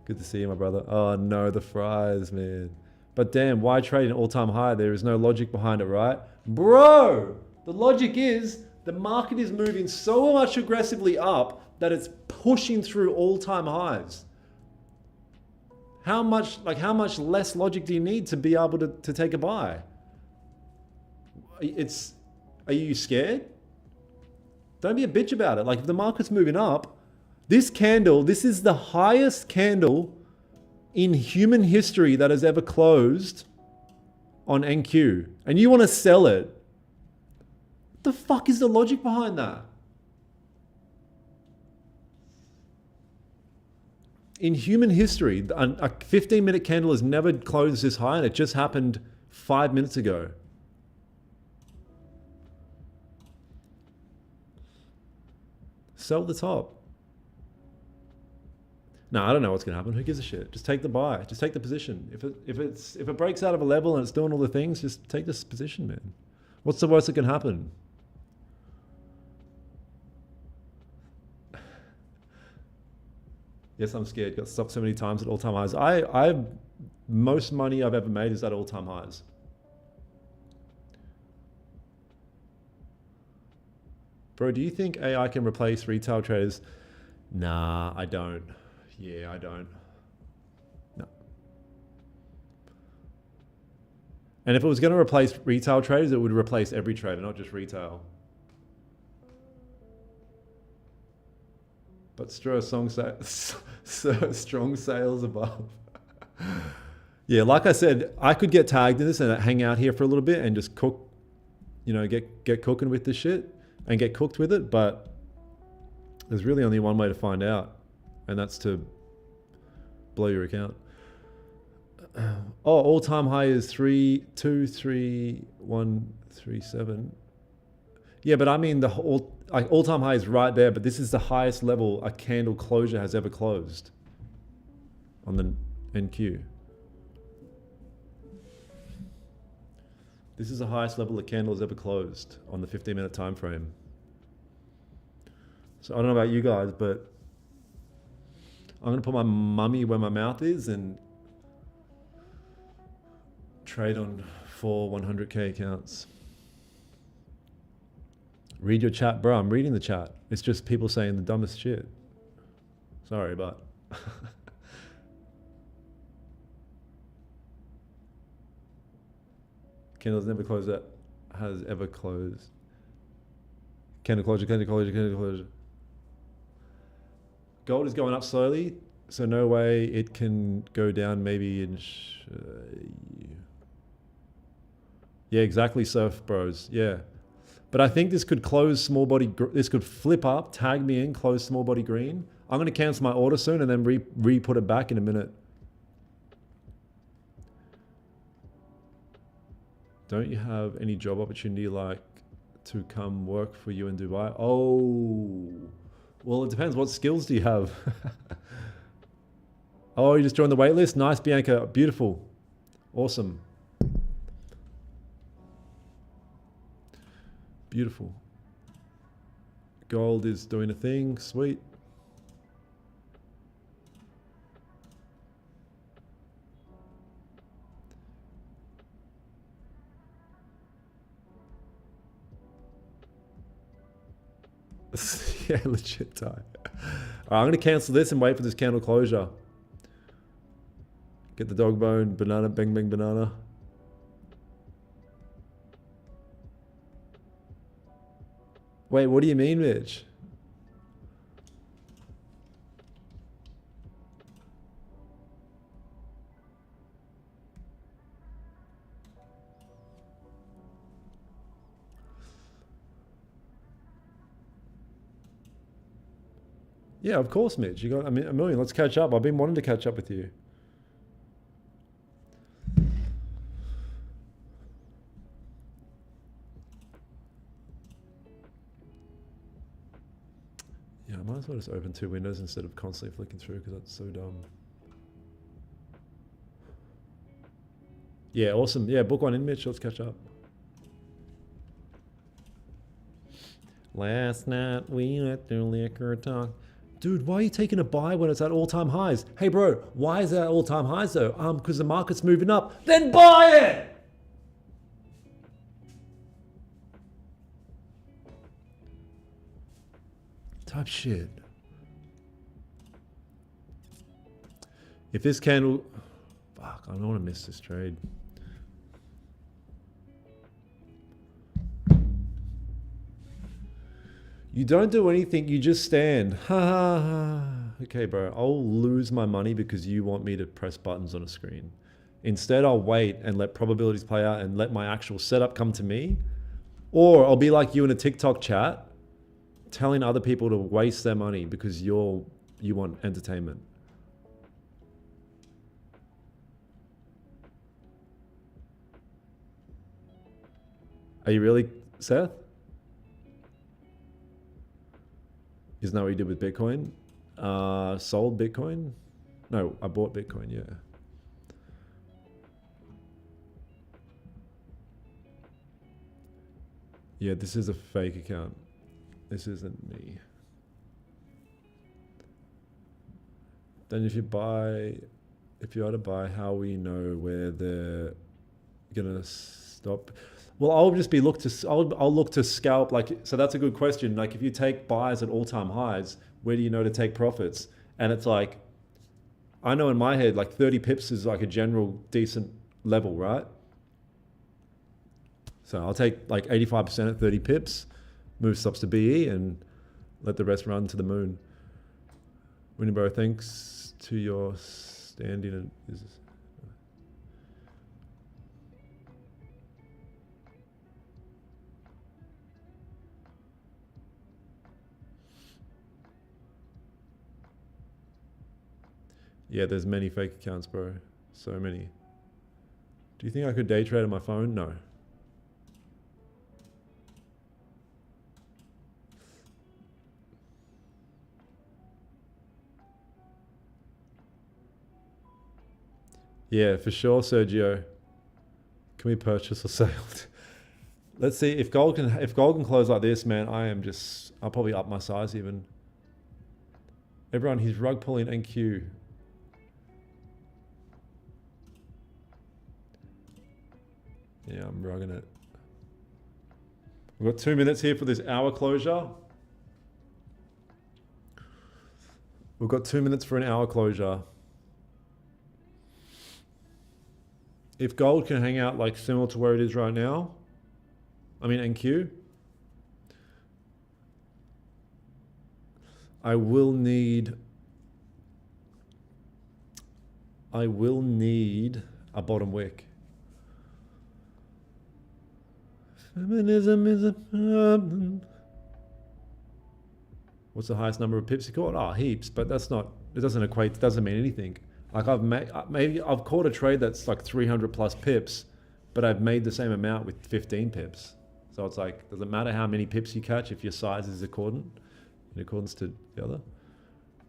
Good to see you, my brother. Oh no, the fries, man. But damn, why trade an all-time high? There is no logic behind it, right? Bro, the logic is the market is moving so much aggressively up that it's pushing through all-time highs. How much less logic do you need to be able to take a buy? Are you scared? Don't be a bitch about it. Like, if the market's moving up, this is the highest candle in human history that has ever closed on NQ, and you want to sell it. What the fuck is the logic behind that? In human history, a 15-minute candle has never closed this high, and it just happened 5 minutes ago. Sell the top. No, I don't know what's going to happen. Who gives a shit? Just take the buy. Just take the position. If it breaks out of a level and it's doing all the things, just take this position, man. What's the worst that can happen? Yes, I'm scared. Got stopped so many times at all-time highs. I most money I've ever made is at all-time highs. Bro, do you think AI can replace retail traders? Nah, I don't. Yeah, I don't. No. And if it was going to replace retail traders, it would replace every trader, not just retail. But strong sales above. Yeah, like I said, I could get tagged in this and hang out here for a little bit and just cook, get cooking with this shit and get cooked with it. But there's really only one way to find out, and that's to blow your account. Oh, all-time high is 3,23137. Yeah, but I mean the whole all-time high is right there, but this is the highest level a candle closure has ever closed on the NQ. This is the highest level a candle has ever closed on the 15-minute time frame. So I don't know about you guys, but I'm gonna put my mummy where my mouth is and trade on 4 100K accounts. Read your chat, bro. I'm reading the chat. It's just people saying the dumbest shit. Sorry, but candles never close that has ever closed. Candle closure, candle closure, candle closure. Gold is going up slowly, so no way it can go down maybe in... yeah, exactly, surf bros. Yeah. But I think this could close small body, this could flip up, tag me in, close small body green. I'm going to cancel my order soon and then re-put it back in a minute. Don't you have any job opportunity like to come work for you in Dubai? Oh, well, it depends. What skills do you have? Oh, you just joined the wait list? Nice, Bianca. Beautiful. Awesome. Beautiful. Gold is doing a thing. Sweet. Yeah, legit time. All right, I'm going to cancel this and wait for this candle closure. Get the dog bone, banana, bang, bang, banana. Wait, what do you mean, Mitch? Yeah, of course, Mitch. You got, I mean, a million. Let's catch up. I've been wanting to catch up with you. Yeah, I might as well just open 2 windows instead of constantly flicking through because that's so dumb. Yeah, awesome. Yeah, book one in, Mitch. Let's catch up. Last night we let the liquor talk. Dude, why are you taking a buy when it's at all-time highs? Hey, bro, why is it at all-time highs though? Because the market's moving up. Then buy it! Type shit. If this candle... Fuck, I don't want to miss this trade. You don't do anything, you just stand. Ha ha ha. Okay, bro, I'll lose my money because you want me to press buttons on a screen. Instead, I'll wait and let probabilities play out and let my actual setup come to me. Or I'll be like you in a TikTok chat, telling other people to waste their money because you want entertainment. Are you really, Seth? Isn't that what you did with Bitcoin? Sold Bitcoin? No, I bought Bitcoin, yeah. Yeah, this is a fake account. This isn't me. Then if you are to buy, how will you know where they're gonna stop? Well, I'll just be I'll look to scalp, like, so that's a good question. Like, if you take buys at all-time highs, where do you know to take profits? And it's like, I know in my head, like 30 pips is like a general decent level, right? So I'll take like 85% at 30 pips, move stops to BE, and let the rest run to the moon. Winnie, thanks to your standing. Yeah, there's many fake accounts, bro. So many. Do you think I could day trade on my phone? No. Yeah, for sure, Sergio. Can we purchase or sell? Let's see if gold can close like this, man. I'll probably up my size even. Everyone, he's rug pulling NQ. Yeah, I'm rugging it. We've got 2 minutes here for this hour closure. We've got 2 minutes for an hour closure. If gold can hang out like similar to where it is right now, I mean NQ, I will need a bottom wick. Feminism is a problem. What's the highest number of pips you caught? Oh, heaps, but that's not, it doesn't mean anything. Like I've caught a trade that's like 300 plus pips, but I've made the same amount with 15 pips. So it's like, doesn't matter how many pips you catch if your size is in accordance to the other.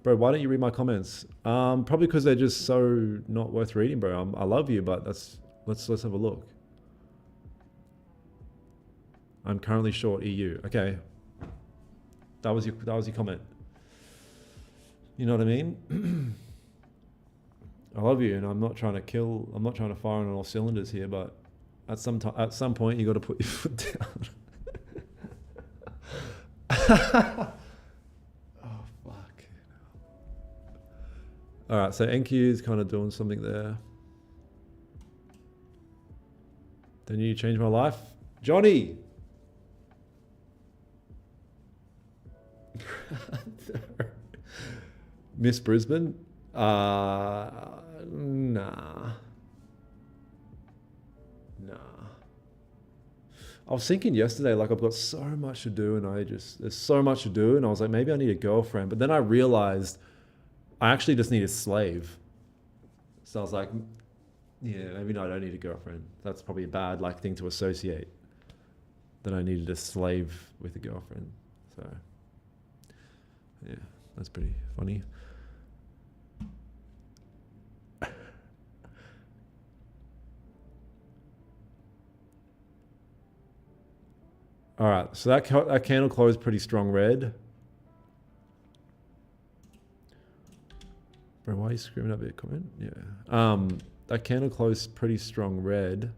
Bro, why don't you read my comments? Probably because they're just so not worth reading, bro. I love you, but let's have a look. I'm currently short EU. Okay, that was your comment. You know what I mean? I love you, and I'm not trying to fire on all cylinders here, but at some point you got to put your foot down. Oh fuck. All right, so NQ is kind of doing something there. Then you changed my life, Johnny. Miss Brisbane. Nah. I was thinking yesterday, like I've got so much to do and there's so much to do. And I was like, maybe I need a girlfriend. But then I realized I actually just need a slave. So I was like, yeah, maybe no, I don't need a girlfriend. That's probably a bad thing to associate. That I needed a slave with a girlfriend. So yeah, that's pretty funny. All right, so that candle closed pretty strong red. Bro, why are you screaming at Bitcoin? Yeah. That candle closed pretty strong red.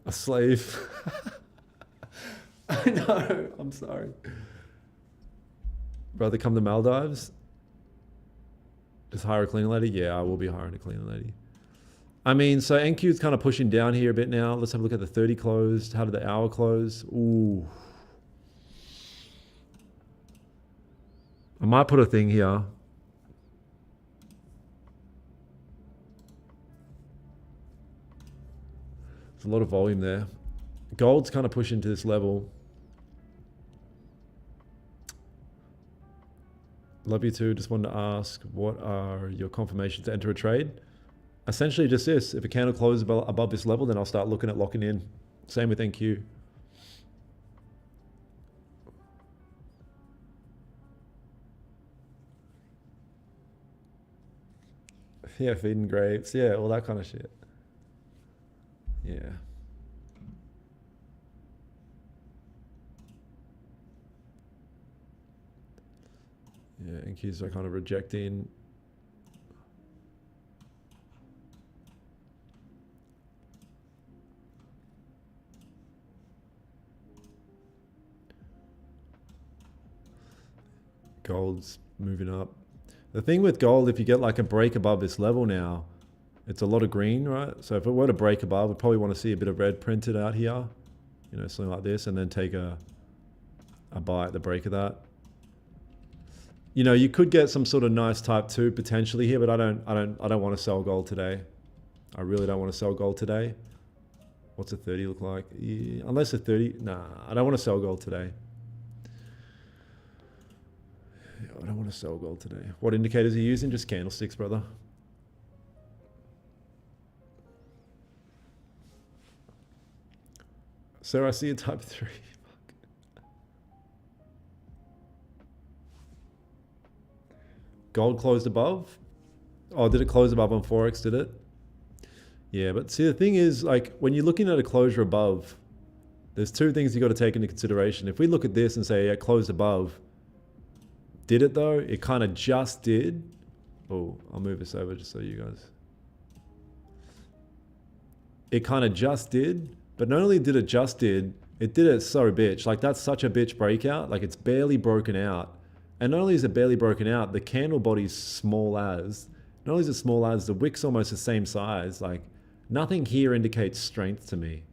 A slave. I know, I'm sorry. Brother, come to Maldives? Just hire a cleaning lady? Yeah, I will be hiring a cleaning lady. I mean, so NQ is kind of pushing down here a bit now. Let's have a look at the 30 closed. How did the hour close? Ooh. I might put a thing here. There's a lot of volume there. Gold's kind of pushing to this level. Love you too. Just wanted to ask, what are your confirmations to enter a trade? Essentially just this. If a candle closes above this level, then I'll start looking at locking in. Same with NQ. Yeah, feeding grapes. Yeah, all that kind of shit. Yeah. Yeah, NQs are kind of rejecting. Gold's moving up. The thing with gold, if you get like a break above this level now, it's a lot of green, right? So if it were to break above, we'd probably want to see a bit of red printed out here, you know, something like this, and then take a buy at the break of that. You know, you could get some sort of nice type 2 potentially here, but I don't want to sell gold today. I really don't want to sell gold today. What's a 30 look like? Yeah, unless a 30, nah, I don't want to sell gold today. I don't want to sell gold today. What indicators are you using? Just candlesticks, brother. Sir, I see a type 3. Gold closed above? Oh, did it close above on Forex, did it? Yeah, but see, the thing is, like, when you're looking at a closure above, there's two things you got to take into consideration. If we look at this and say, yeah, it closed above, did it though? It kind of just did. Oh, I'll move this over just so you guys. It kind of just did, but not only did it just did, it did it so bitch. Like, that's such a bitch breakout. Like, it's barely broken out. And not only is it barely broken out, the candle body's small as. Not only is it small as, the wick's almost the same size. Like, nothing here indicates strength to me.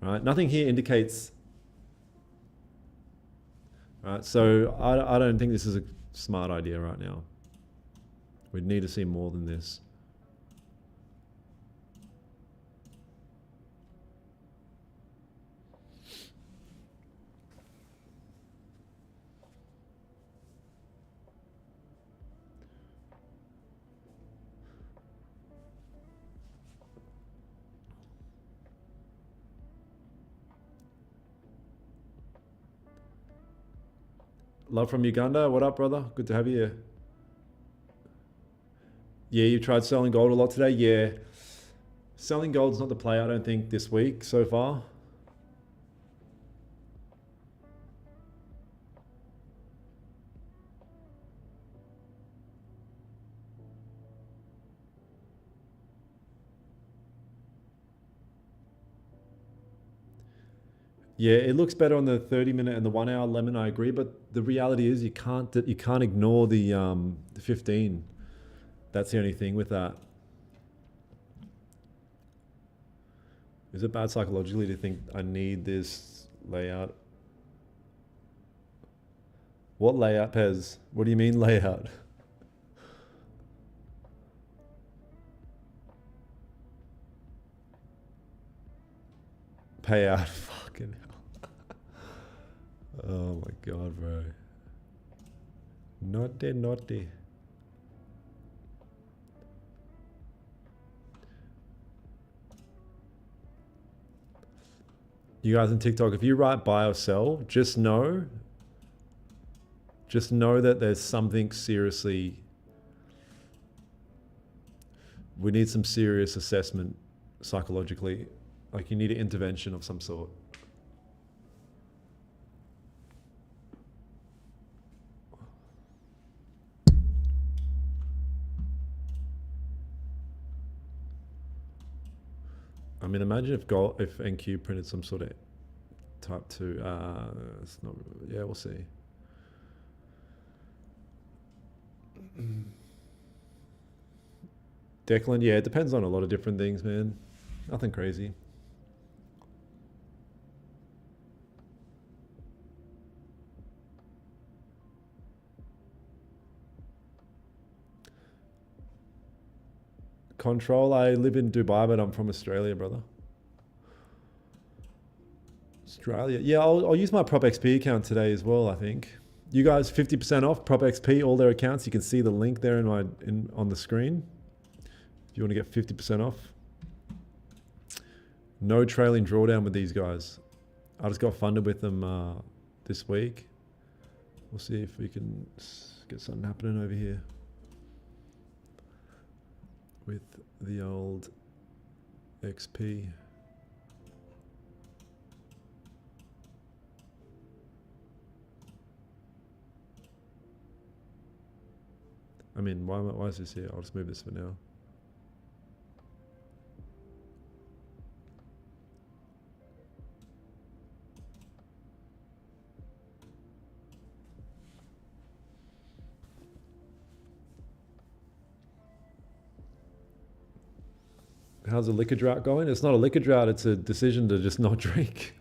Right? Nothing here indicates. Right? So I don't think this is a smart idea right now. We'd need to see more than this. Love from Uganda. What up, brother? Good to have you here. Yeah, you tried selling gold a lot today? Yeah. Selling gold's not the play, I don't think, this week so far. Yeah, it looks better on the 30-minute and the 1 hour lemon, I agree, but the reality is you can't ignore the 15. That's the only thing with that. Is it bad psychologically to think I need this layout? What layout, Pez? What do you mean layout? Payout. Fucking hell. Oh my god, bro. Naughty, naughty. You guys on TikTok, if you write buy or sell, just know that there's something seriously, we need some serious assessment psychologically. Like, you need an intervention of some sort. I mean, imagine if NQ printed some sort of type 2. It's not. Yeah, we'll see. Declan, yeah, it depends on a lot of different things, man. Nothing crazy. Control, I live in Dubai, but I'm from Australia, brother. Australia. Yeah, I'll use my Prop XP account today as well, I think. You guys, 50% off Prop XP, all their accounts. You can see the link there on the screen. If you want to get 50% off. No trailing drawdown with these guys. I just got funded with them this week. We'll see if we can get something happening over here with the old XP. I mean, why is this here? I'll just move this for now. How's the liquor drought going? It's not a liquor drought, it's a decision to just not drink.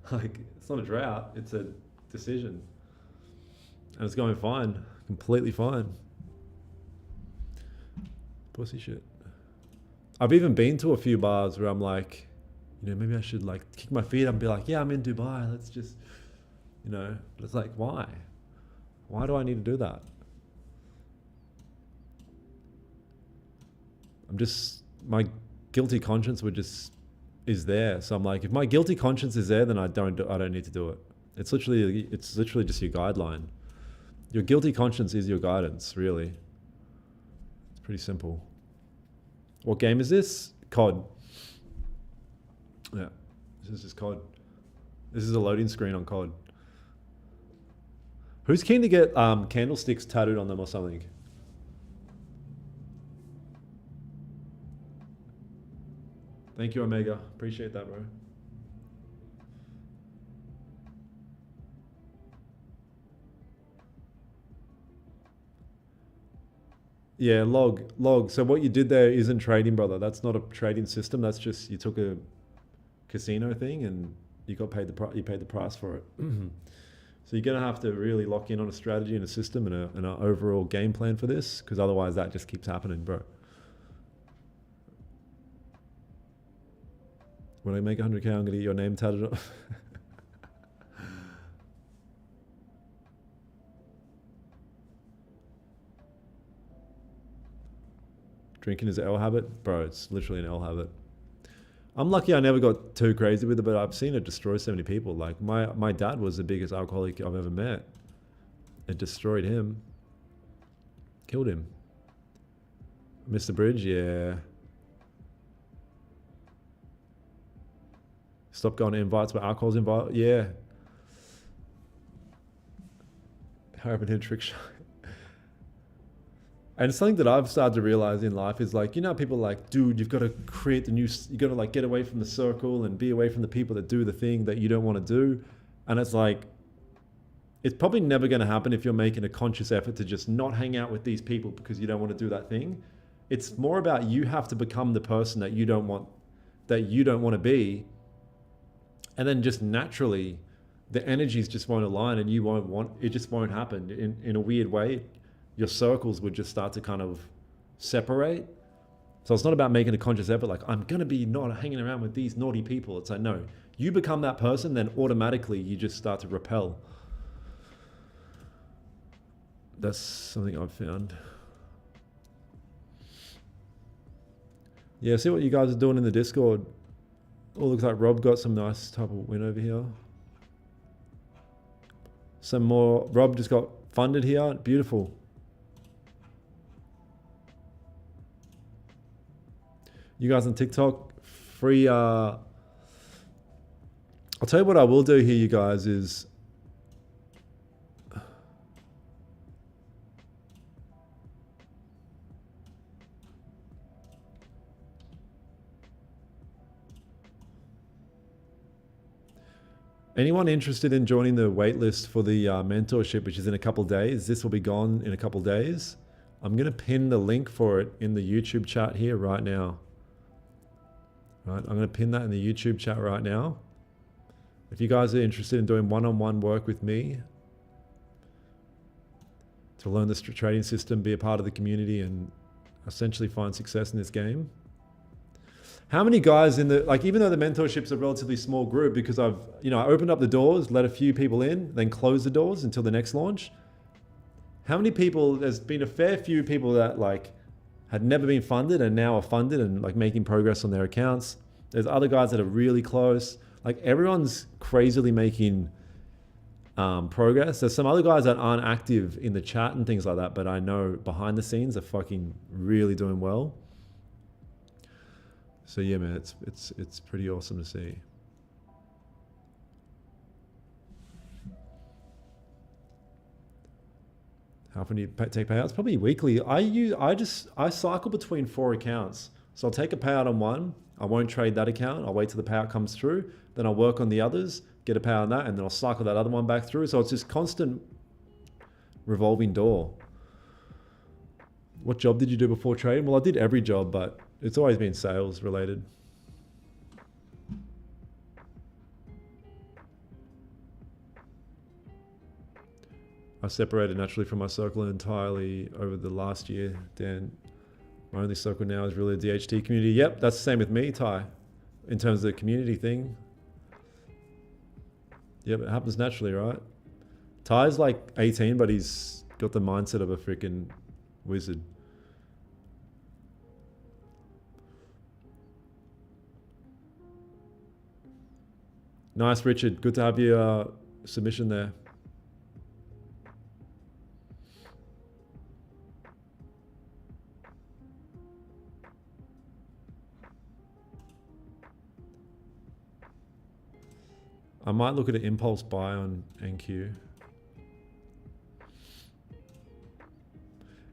Like, it's not a drought, it's a decision. And it's going fine, completely fine. Pussy shit. I've even been to a few bars where I'm like, you know, maybe I should like kick my feet up and be like, yeah, I'm in Dubai, let's just, you know, but it's like, why? Why do I need to do that? My guilty conscience is there. So I'm like, if my guilty conscience is there, then I don't need to do it. It's literally just your guideline. Your guilty conscience is your guidance, really. It's pretty simple. What game is this? COD. Yeah, this is just COD. This is a loading screen on COD. Who's keen to get candlesticks tattooed on them or something? Thank you, Omega. Appreciate that, bro. Yeah, log. So what you did there isn't trading, brother. That's not a trading system. That's just, you took a casino thing and you got paid you paid the price for it. So you're gonna have to really lock in on a strategy and a system and an overall game plan for this, because otherwise that just keeps happening, bro. When I make 100K, I'm gonna get your name tatted on. Drinking is an L habit? Bro, it's literally an L habit. I'm lucky I never got too crazy with it, but I've seen it destroy so many people. Like my dad was the biggest alcoholic I've ever met. It destroyed him. Killed him. Mr. Bridge, yeah. Stop going to invites where alcohol's involved. Yeah. Harapin hit trick shot. And something that I've started to realize in life is like, you know, people are like, dude, you've got to create you got to like get away from the circle and be away from the people that do the thing that you don't want to do. And it's like, it's probably never going to happen if you're making a conscious effort to just not hang out with these people because you don't want to do that thing. It's more about you have to become the person that you don't want to be. And then just naturally the energies just won't align and it just won't happen in a weird way. Your circles would just start to kind of separate. So it's not about making a conscious effort, like, I'm going to be not hanging around with these naughty people. It's like, no, you become that person, then automatically you just start to repel. That's something I've found. Yeah, see what you guys are doing in the Discord. Oh, looks like Rob got some nice type of win over here. Some more. Rob just got funded here. Beautiful. You guys on TikTok, free. I'll tell you what I will do here, you guys, is anyone interested in joining the waitlist for the mentorship, which is in a couple of days. This will be gone in a couple of days. I'm going to pin the link for it in the YouTube chat here right now. Right, I'm going to pin that in the YouTube chat right now. If you guys are interested in doing one-on-one work with me to learn the trading system, be a part of the community, and essentially find success in this game. How many guys in the, like, even though the mentorship's a relatively small group, because I've, I opened up the doors, let a few people in, then close the doors until the next launch. How many people, there's been a fair few people that like had never been funded and now are funded and like making progress on their accounts. There's other guys that are really close. Like everyone's crazily making progress. There's some other guys that aren't active in the chat and things like that, but I know behind the scenes are fucking really doing well. So yeah, man, it's pretty awesome to see. How often do you take payouts? Probably weekly. I cycle between 4 accounts. So I'll take a payout on one. I won't trade that account. I'll wait till the payout comes through. Then I'll work on the others, get a payout on that, and then I'll cycle that other one back through. So it's just constant revolving door. What job did you do before trading? Well, I did every job, but it's always been sales related. I separated naturally from my circle entirely over the last year, Dan. My only circle now is really the DHT community. Yep, that's the same with me, Ty, in terms of the community thing. Yep, it happens naturally, right? Ty's like 18, but he's got the mindset of a freaking wizard. Nice, Richard. Good to have your submission there. I might look at an impulse buy on NQ.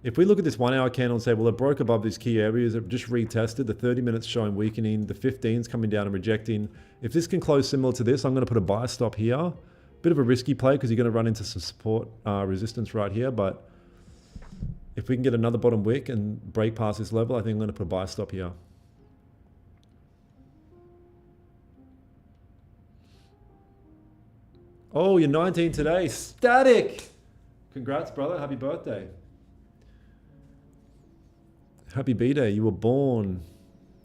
If we look at this 1 hour candle and say, well, it broke above these key areas, it just retested, the 30 minutes showing weakening, the 15's coming down and rejecting. If this can close similar to this, I'm going to put a buy stop here. Bit of a risky play because you're going to run into some support resistance right here. But if we can get another bottom wick and break past this level, I think I'm going to put a buy stop here. Oh, you're 19 today. Static. Congrats, brother. Happy birthday. Happy B-Day. You were born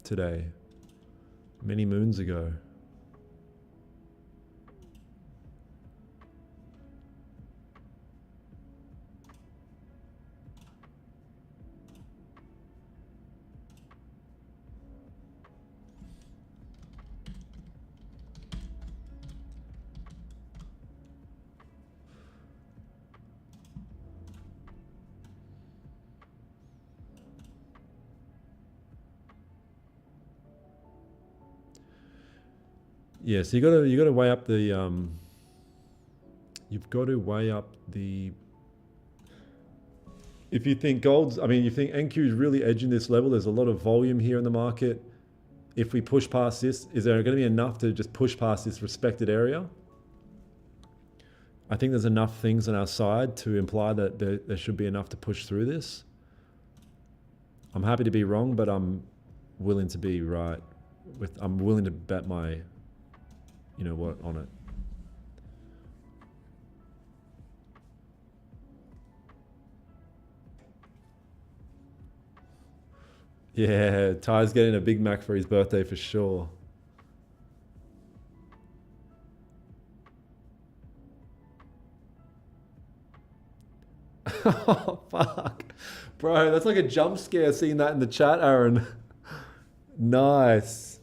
today, many moons ago. Yeah, so you gotta weigh up the you've got to weigh up the, if you think gold's, I mean, you think NQ is really edging this level, there's a lot of volume here in the market. If we push past this, is there going to be enough to just push past this respected area? I think there's enough things on our side to imply that there should be enough to push through this. I'm happy to be wrong, but I'm willing to be right. I'm willing to bet my, you know what, on it. Yeah, Ty's getting a Big Mac for his birthday for sure. Oh, fuck. Bro, that's like a jump scare seeing that in the chat, Aaron. Nice.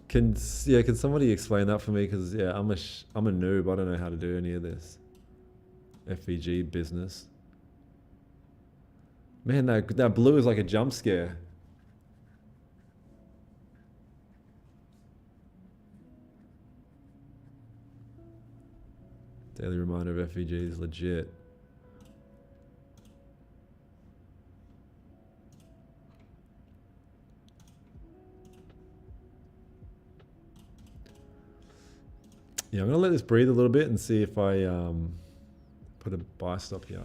Can somebody explain that for me? Because yeah, I'm a noob. I don't know how to do any of this FVG business. Man, that blue is like a jump scare. Daily reminder of FVG is legit. Yeah, I'm gonna let this breathe a little bit and see if I put a buy stop here.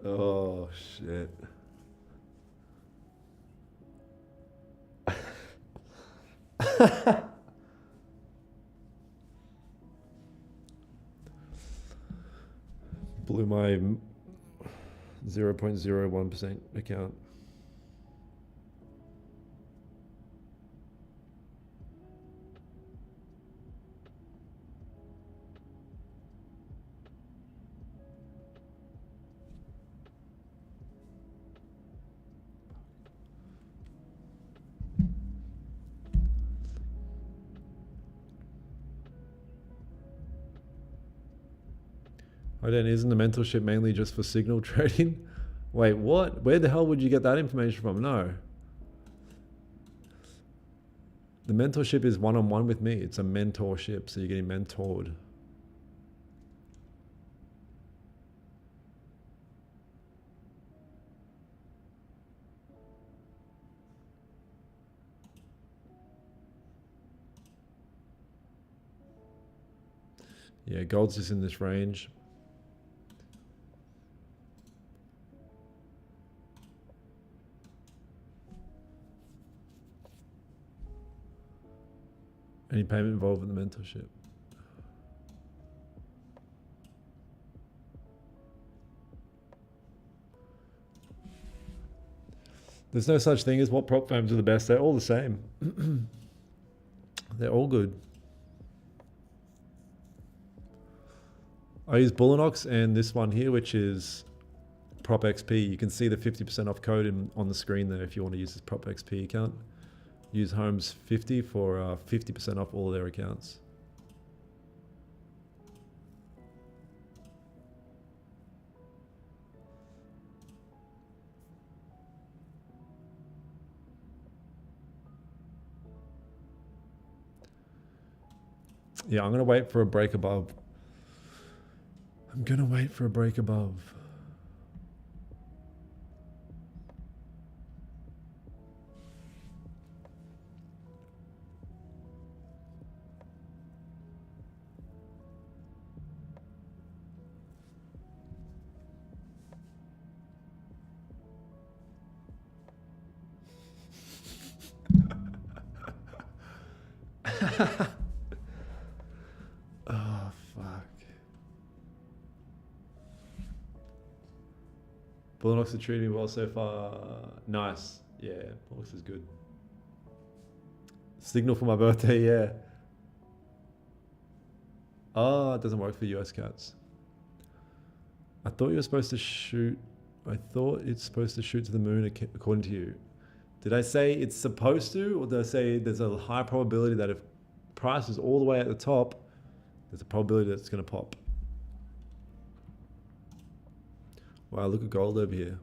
Oh shit. Blew my 0.01% account. Oh, then isn't the mentorship mainly just for signal trading? Wait, what? Where the hell would you get that information from? No. The mentorship is one-on-one with me. It's a mentorship, so you're getting mentored. Yeah, gold's just in this range. Any payment involved in the mentorship? There's no such thing as what prop firms are the best. They're all the same. They're all good. I use Bullinox and this one here, which is Prop XP. You can see the 50% off code on the screen there if you want to use this Prop XP account. Use Holmes 50 for 50% off all of their accounts. Yeah, I'm going to wait for a break above. I'm going to wait for a break above. Oh, fuck. Bullinox are treating me well so far. Nice. Yeah, Bullinox is good. Signal for my birthday, yeah. Oh, it doesn't work for US cats. I thought you were supposed to shoot. I thought it's supposed to shoot to the moon according to you. Did I say it's supposed to, or did I say there's a high probability that if price is all the way at the top, there's a probability that it's going to pop? Wow, look at gold over here.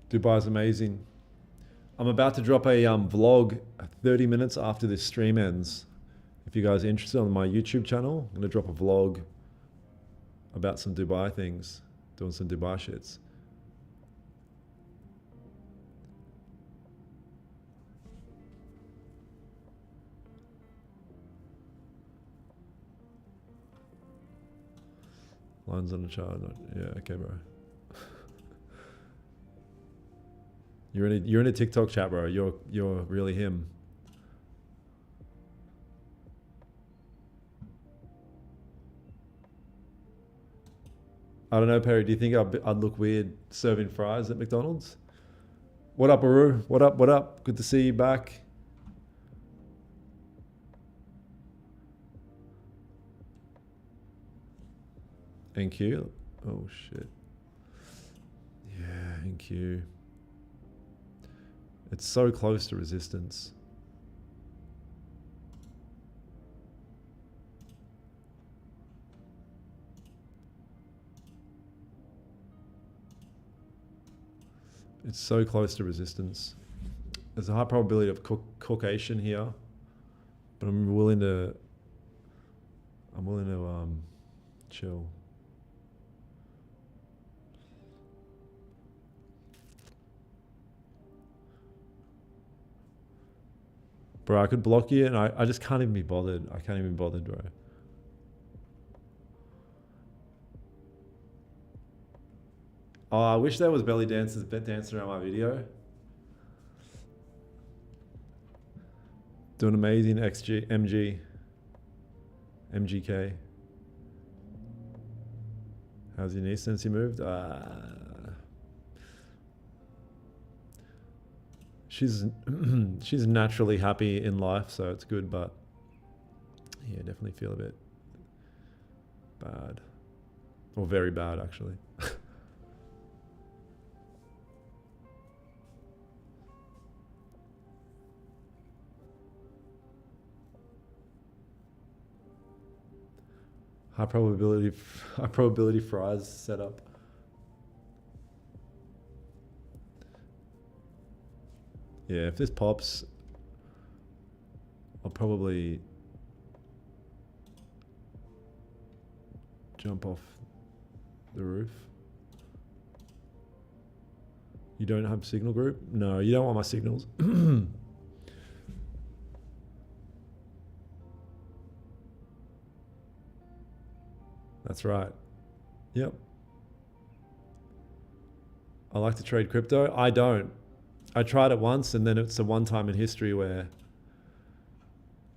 Dubai is amazing. I'm about to drop a vlog 30 minutes after this stream ends. If you guys are interested, on my YouTube channel, I'm going to drop a vlog about some Dubai things, doing some Dubai shits. Lines on the chart. Yeah, okay, bro. You're in a TikTok chat, bro. You're really him. I don't know, Perry. Do you think I'd look weird serving fries at McDonald's? What up, Aru? What up? What up? Good to see you back. NQ. Oh shit. Yeah, NQ. It's so close to resistance. It's so close to resistance. There's a high probability of caulkation here, but I'm willing to chill. Bro, I could block you and I just can't even be bothered. I can't even be bothered, bro. Oh, I wish there was belly dancers dancing around my video. Doing amazing MGK. How's your knee since you moved? She's she's naturally happy in life, so it's good, but yeah, definitely feel a bit bad. Or very bad, actually. High probability fries setup. Yeah, if this pops, I'll probably jump off the roof. You don't have signal group? No, you don't want my signals. That's right. Yep. I like to trade crypto. I don't. I tried it once and then it's the one time in history where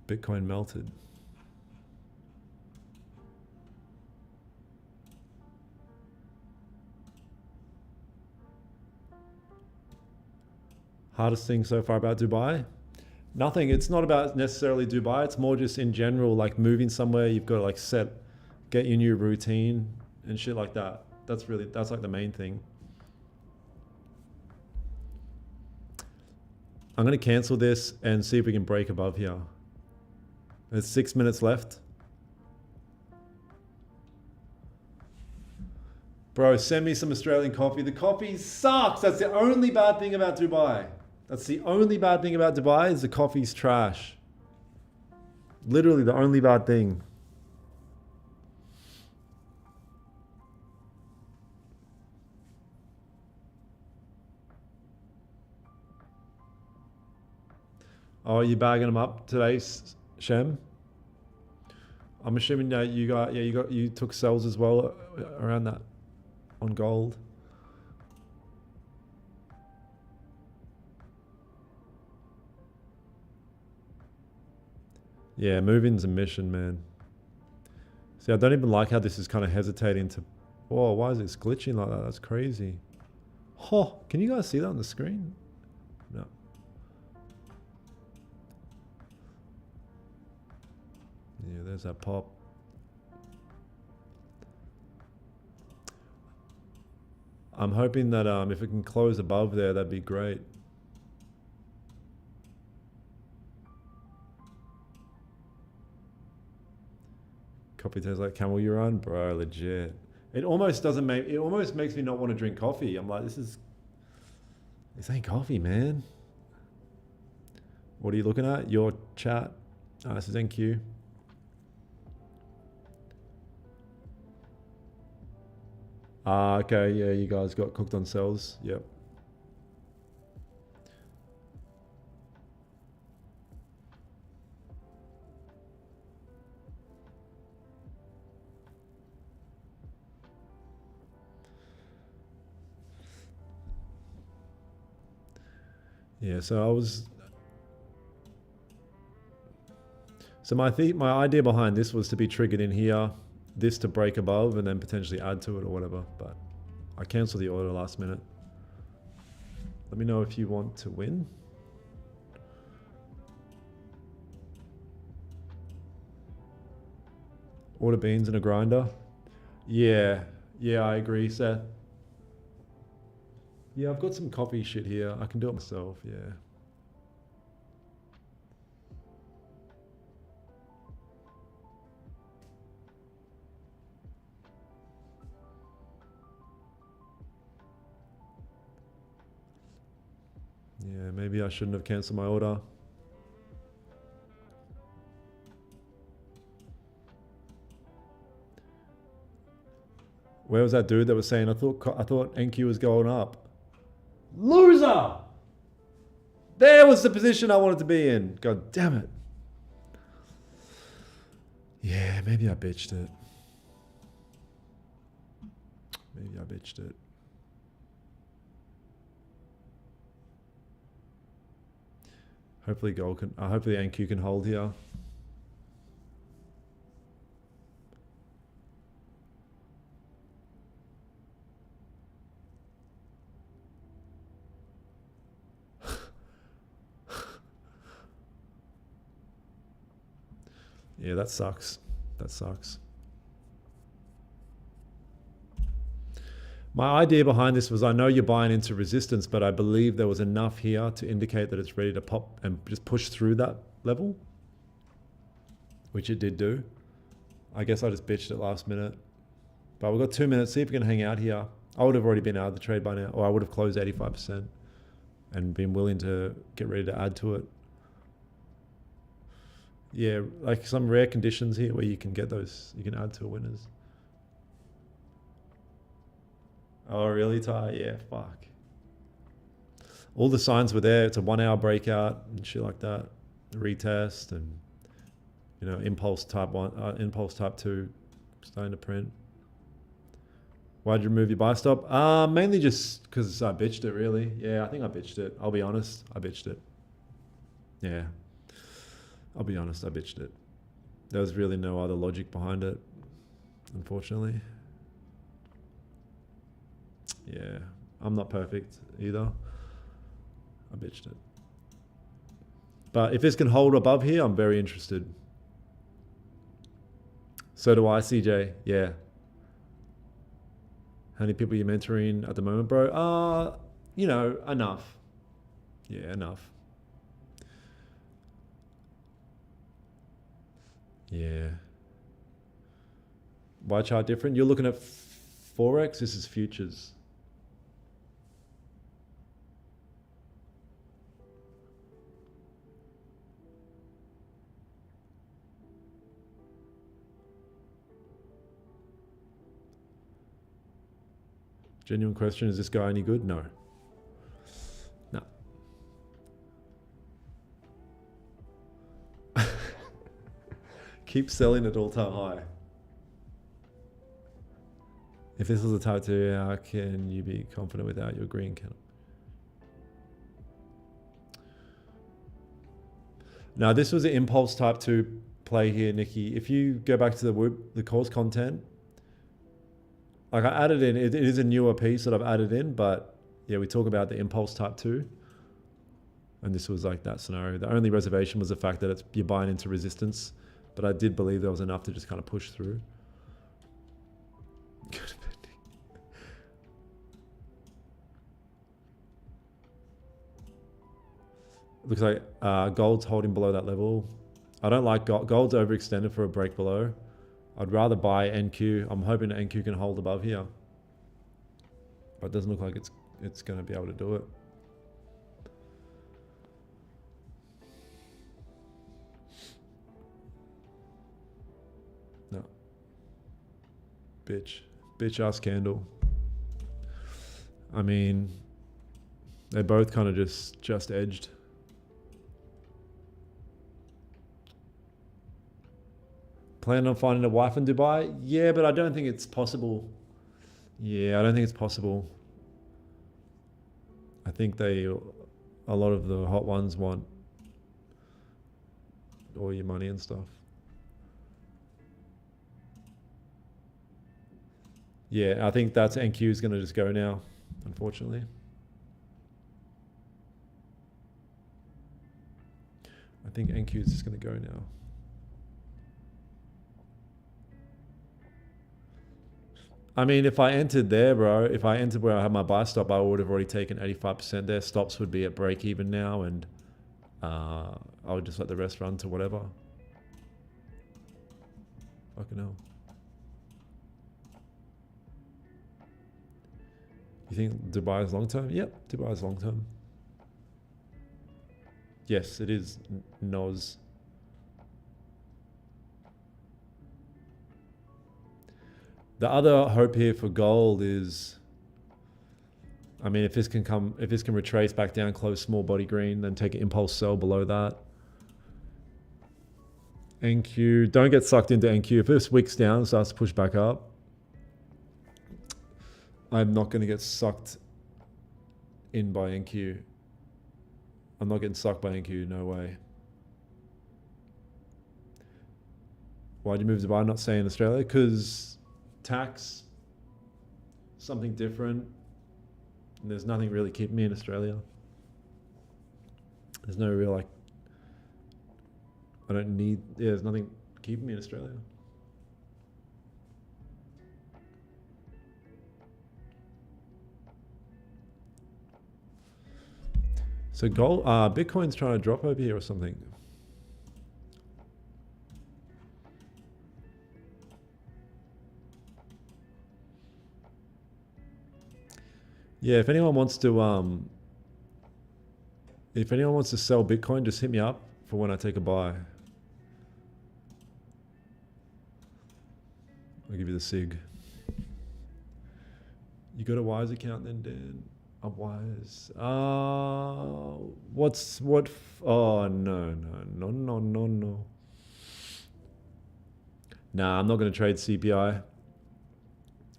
Bitcoin melted. Hardest thing so far about Dubai? Nothing. It's not about necessarily Dubai. It's more just in general, like moving somewhere, you've got to like get your new routine and shit like that. That's like the main thing. I'm going to cancel this and see if we can break above here. There's 6 minutes left. Bro, send me some Australian coffee. The coffee sucks. That's the only bad thing about Dubai. That's the only bad thing about Dubai is the coffee's trash. Literally the only bad thing. Oh, you bagging them up today, Shem? I'm assuming that you took sells as well around that on gold. Yeah, moving's a mission, man. See, I don't even like how this is kind of hesitating to. Whoa, why is it glitching like that? That's crazy. Oh, can you guys see that on the screen? No. Yeah, there's that pop. I'm hoping that if it can close above there, that'd be great. Coffee tastes like camel urine, bro. Legit. It almost doesn't make. It almost makes me not want to drink coffee. I'm like, this ain't coffee, man. What are you looking at? Your chat. Oh, this is NQ. Okay, yeah, you guys got cooked on cells. Yep. Yeah, so my idea behind this was to be triggered in here, this to break above and then potentially add to it or whatever, but I canceled the order last minute. Let me know if you want to win. Order beans in a grinder. Yeah, I agree, Seth. Yeah, I've got some coffee shit here. I can do it myself, yeah. Yeah, maybe I shouldn't have cancelled my order. Where was that dude that was saying I thought NQ was going up? Loser! There was the position I wanted to be in. God damn it. Yeah, maybe I bitched it. Maybe I bitched it. Hopefully gold can. Hopefully NQ can hold here. Yeah, that sucks. That sucks. My idea behind this was I know you're buying into resistance, but I believe there was enough here to indicate that it's ready to pop and just push through that level, which it did do. I guess I just bitched it last minute. But we've got 2 minutes. See if we can hang out here. I would have already been out of the trade by now, or I would have closed 85% and been willing to get ready to add to it. Yeah, like some rare conditions here where you can get those, you can add to winners. Oh, really, Ty? Yeah, fuck. All the signs were there. It's a 1 hour breakout and shit like that. Retest and, you know, impulse type 1, impulse type 2 starting to print. Why'd you remove your buy stop? Mainly just because I bitched it, really. Yeah, I think I bitched it. I'll be honest. I bitched it. Yeah. I'll be honest. I bitched it. There was really no other logic behind it, unfortunately. Yeah. I'm not perfect either. I bitched it. But if this can hold above here, I'm very interested. So do I, CJ. Yeah. How many people are you mentoring at the moment, bro? You know, enough. Yeah, enough. Yeah. Why chart different? You're looking at Forex. This is futures. Genuine question, is this guy any good? No. No. Keep selling at all-time high. If this was a type 2, how can you be confident without your green candle? Now, this was an impulse type 2 play here, Nikki. If you go back to the course content, like I added in, it is a newer piece that I've added in, but yeah, we talk about the impulse type 2. And this was like that scenario. The only reservation was the fact that you're buying into resistance, but I did believe there was enough to just kind of push through. Looks like gold's holding below that level. I don't like gold. Gold's overextended for a break below. I'd rather buy NQ. I'm hoping that NQ can hold above here. But it doesn't look like it's going to be able to do it. No. Bitch ass candle. I mean, they both kind of just edged. Plan on finding a wife in Dubai? Yeah, but I don't think it's possible. Yeah, I don't think it's possible. I think a lot of the hot ones want all your money and stuff. Yeah, I think that's NQ is going to just go now, unfortunately. I think NQ is just going to go now. I mean, if I entered there, bro, if I entered where I had my buy stop, I would have already taken 85% there. Stops would be at break even now, and I would just let the rest run to whatever. Fucking hell. You think Dubai is long term? Yep, Dubai is long term. Yes, it is NOS. The other hope here for gold is, I mean, if this can retrace back down, close small body green, then take an impulse sell below that. NQ, don't get sucked into NQ. If this wicks down and starts to push back up, I'm not going to get sucked in by NQ. I'm not getting sucked by NQ, no way. Why'd you move to Dubai, not stay in Australia? Because tax, something different. And there's nothing really keeping me in Australia. There's no real, like, I don't need, yeah, there's nothing keeping me in Australia. So gold, Bitcoin's trying to drop over here or something. Yeah, if anyone wants to sell Bitcoin, just hit me up for when I take a buy. I'll give you the SIG. You got a Wise account then, Dan? A Wise. Oh, no. Nah, I'm not gonna trade CPI.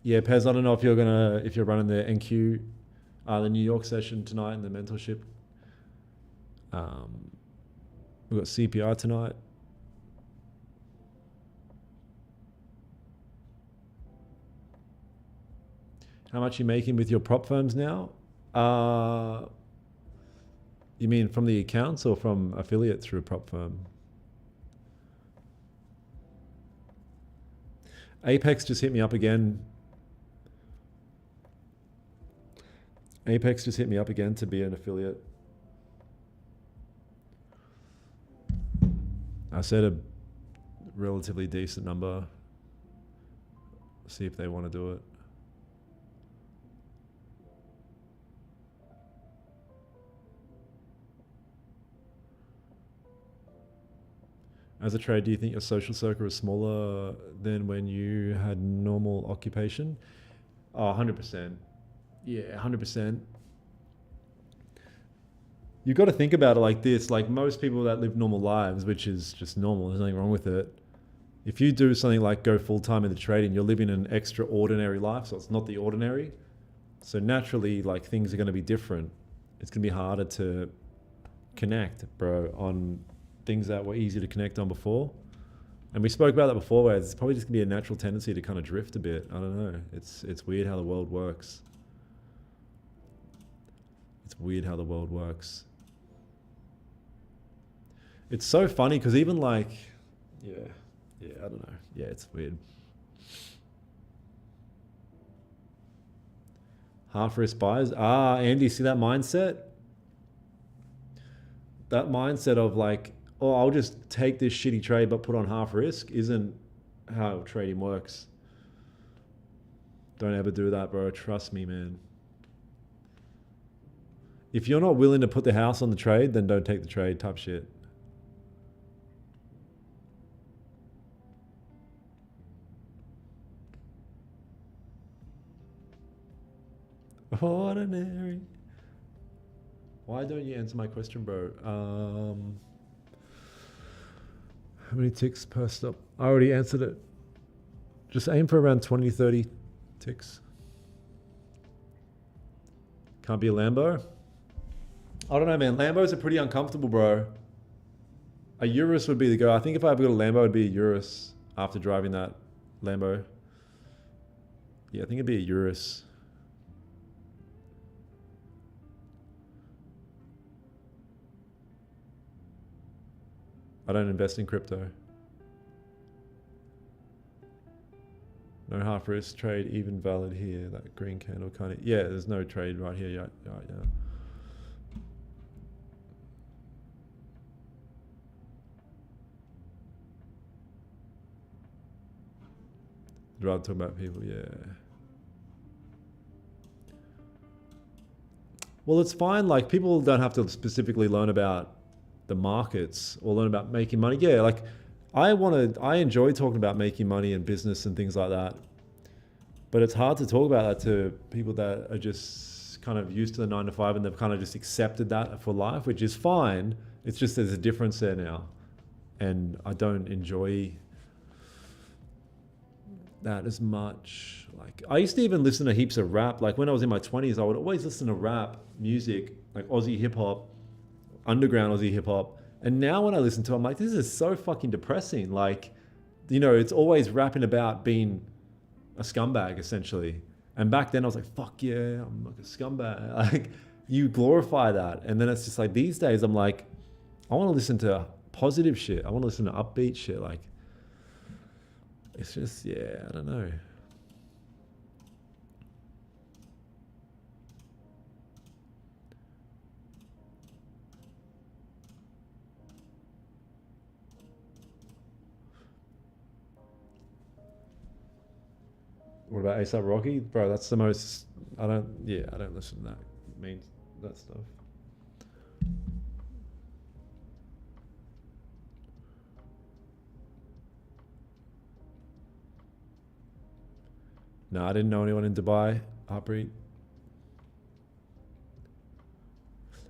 Yeah, Pez, I don't know if you're running the NQ, the New York session tonight and the mentorship. We've got CPI tonight. How much are you making with your prop firms now? You mean from the accounts or from affiliate through a prop firm? Apex just hit me up again. Apex just hit me up again to be an affiliate. I said a relatively decent number. See if they want to do it. As a trade, do you think your social circle is smaller than when you had normal occupation? Oh, 100%. Yeah, 100%. You've got to think about it like this. Like most people that live normal lives, which is just normal, there's nothing wrong with it. If you do something like go full-time into trading, you're living an extraordinary life, so it's not the ordinary. So naturally, like things are going to be different. It's going to be harder to connect, bro, on things that were easy to connect on before. And we spoke about that before, where it's probably just gonna be a natural tendency to kind of drift a bit. I don't know. It's weird how the world works. It's weird how the world works. It's so funny because even like, yeah, I don't know. Yeah, it's weird. Half risk buys. Andy, see that mindset? That mindset of like, oh, I'll just take this shitty trade but put on half risk isn't how trading works. Don't ever do that, bro. Trust me, man. If you're not willing to put the house on the trade, then don't take the trade type shit. Ordinary. Why don't you answer my question, bro? How many ticks per stop? I already answered it. Just aim for around 20, 30 ticks. Can't be a Lambo? I don't know, man. Lambos are pretty uncomfortable, bro. A Urus would be the go. I think if I ever got a Lambo, it'd be a Urus after driving that Lambo. Yeah, I think it'd be a Urus. I don't invest in crypto. No half risk trade even valid here. That green candle kind of, yeah, there's no trade right here. Yeah. I'd rather talk about people, yeah. Well, it's fine. Like people don't have to specifically learn about the markets or learn about making money. Yeah, like I enjoy talking about making money and business and things like that. But it's hard to talk about that to people that are just kind of used to the 9 to 5 and they've kind of just accepted that for life, which is fine. It's just there's a difference there now. And I don't enjoy that as much. Like I used to even listen to heaps of rap. Like when I was in my 20s, I would always listen to rap music, like Aussie hip hop, underground Aussie hip hop. And now when I listen to it, I'm like, this is so fucking depressing. Like, you know, it's always rapping about being a scumbag essentially. And back then I was like, fuck yeah, I'm like a scumbag. Like you glorify that. And then it's just like these days I'm like, I want to listen to positive shit. I want to listen to upbeat shit. Like it's just, yeah, I don't know. What about ASAP Rocky? Bro, that's the most, I don't listen to that. Means that stuff. No, I didn't know anyone in Dubai. Harpreet.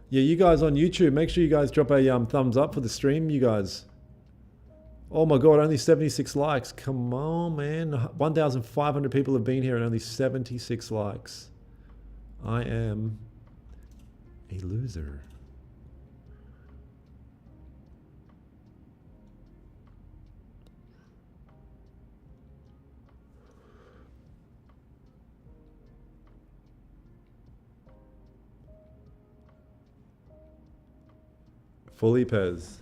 Yeah, you guys on YouTube, make sure you guys drop a thumbs up for the stream, you guys. Oh my God, only 76 likes. Come on, man. 1,500 people have been here and only 76 likes. I am a loser. Fully Pez.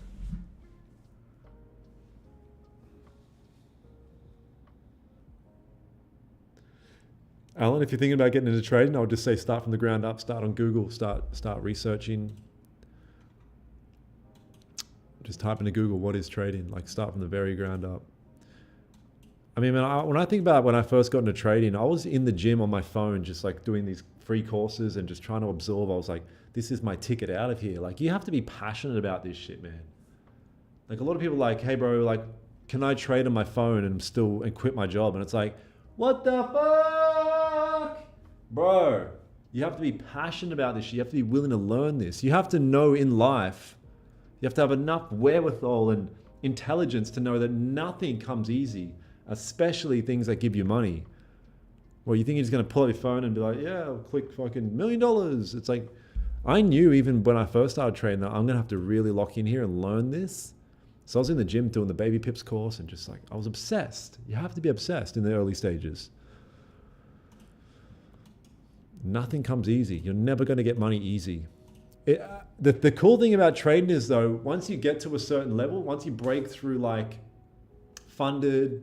Alan, if you're thinking about getting into trading, I would just say start from the ground up, start on Google, start researching. Just type into Google, what is trading? Like start from the very ground up. I mean, when I think about when I first got into trading, I was in the gym on my phone, just like doing these free courses and just trying to absorb. I was like, this is my ticket out of here. Like you have to be passionate about this shit, man. Like a lot of people are like, hey bro, like, can I trade on my phone and quit my job? And it's like, what the fuck? Bro, you have to be passionate about this shit. You have to be willing to learn this. You have to know in life, you have to have enough wherewithal and intelligence to know that nothing comes easy, especially things that give you money. Well, you think you're just going to pull out your phone and be like, yeah, I'll click fucking $1 million. It's like, I knew even when I first started trading that I'm going to have to really lock in here and learn this. So I was in the gym doing the baby pips course and just like, I was obsessed. You have to be obsessed in the early stages. Nothing comes easy. You're never going to get money easy. The cool thing about trading is though, once you get to a certain level, once you break through like funded,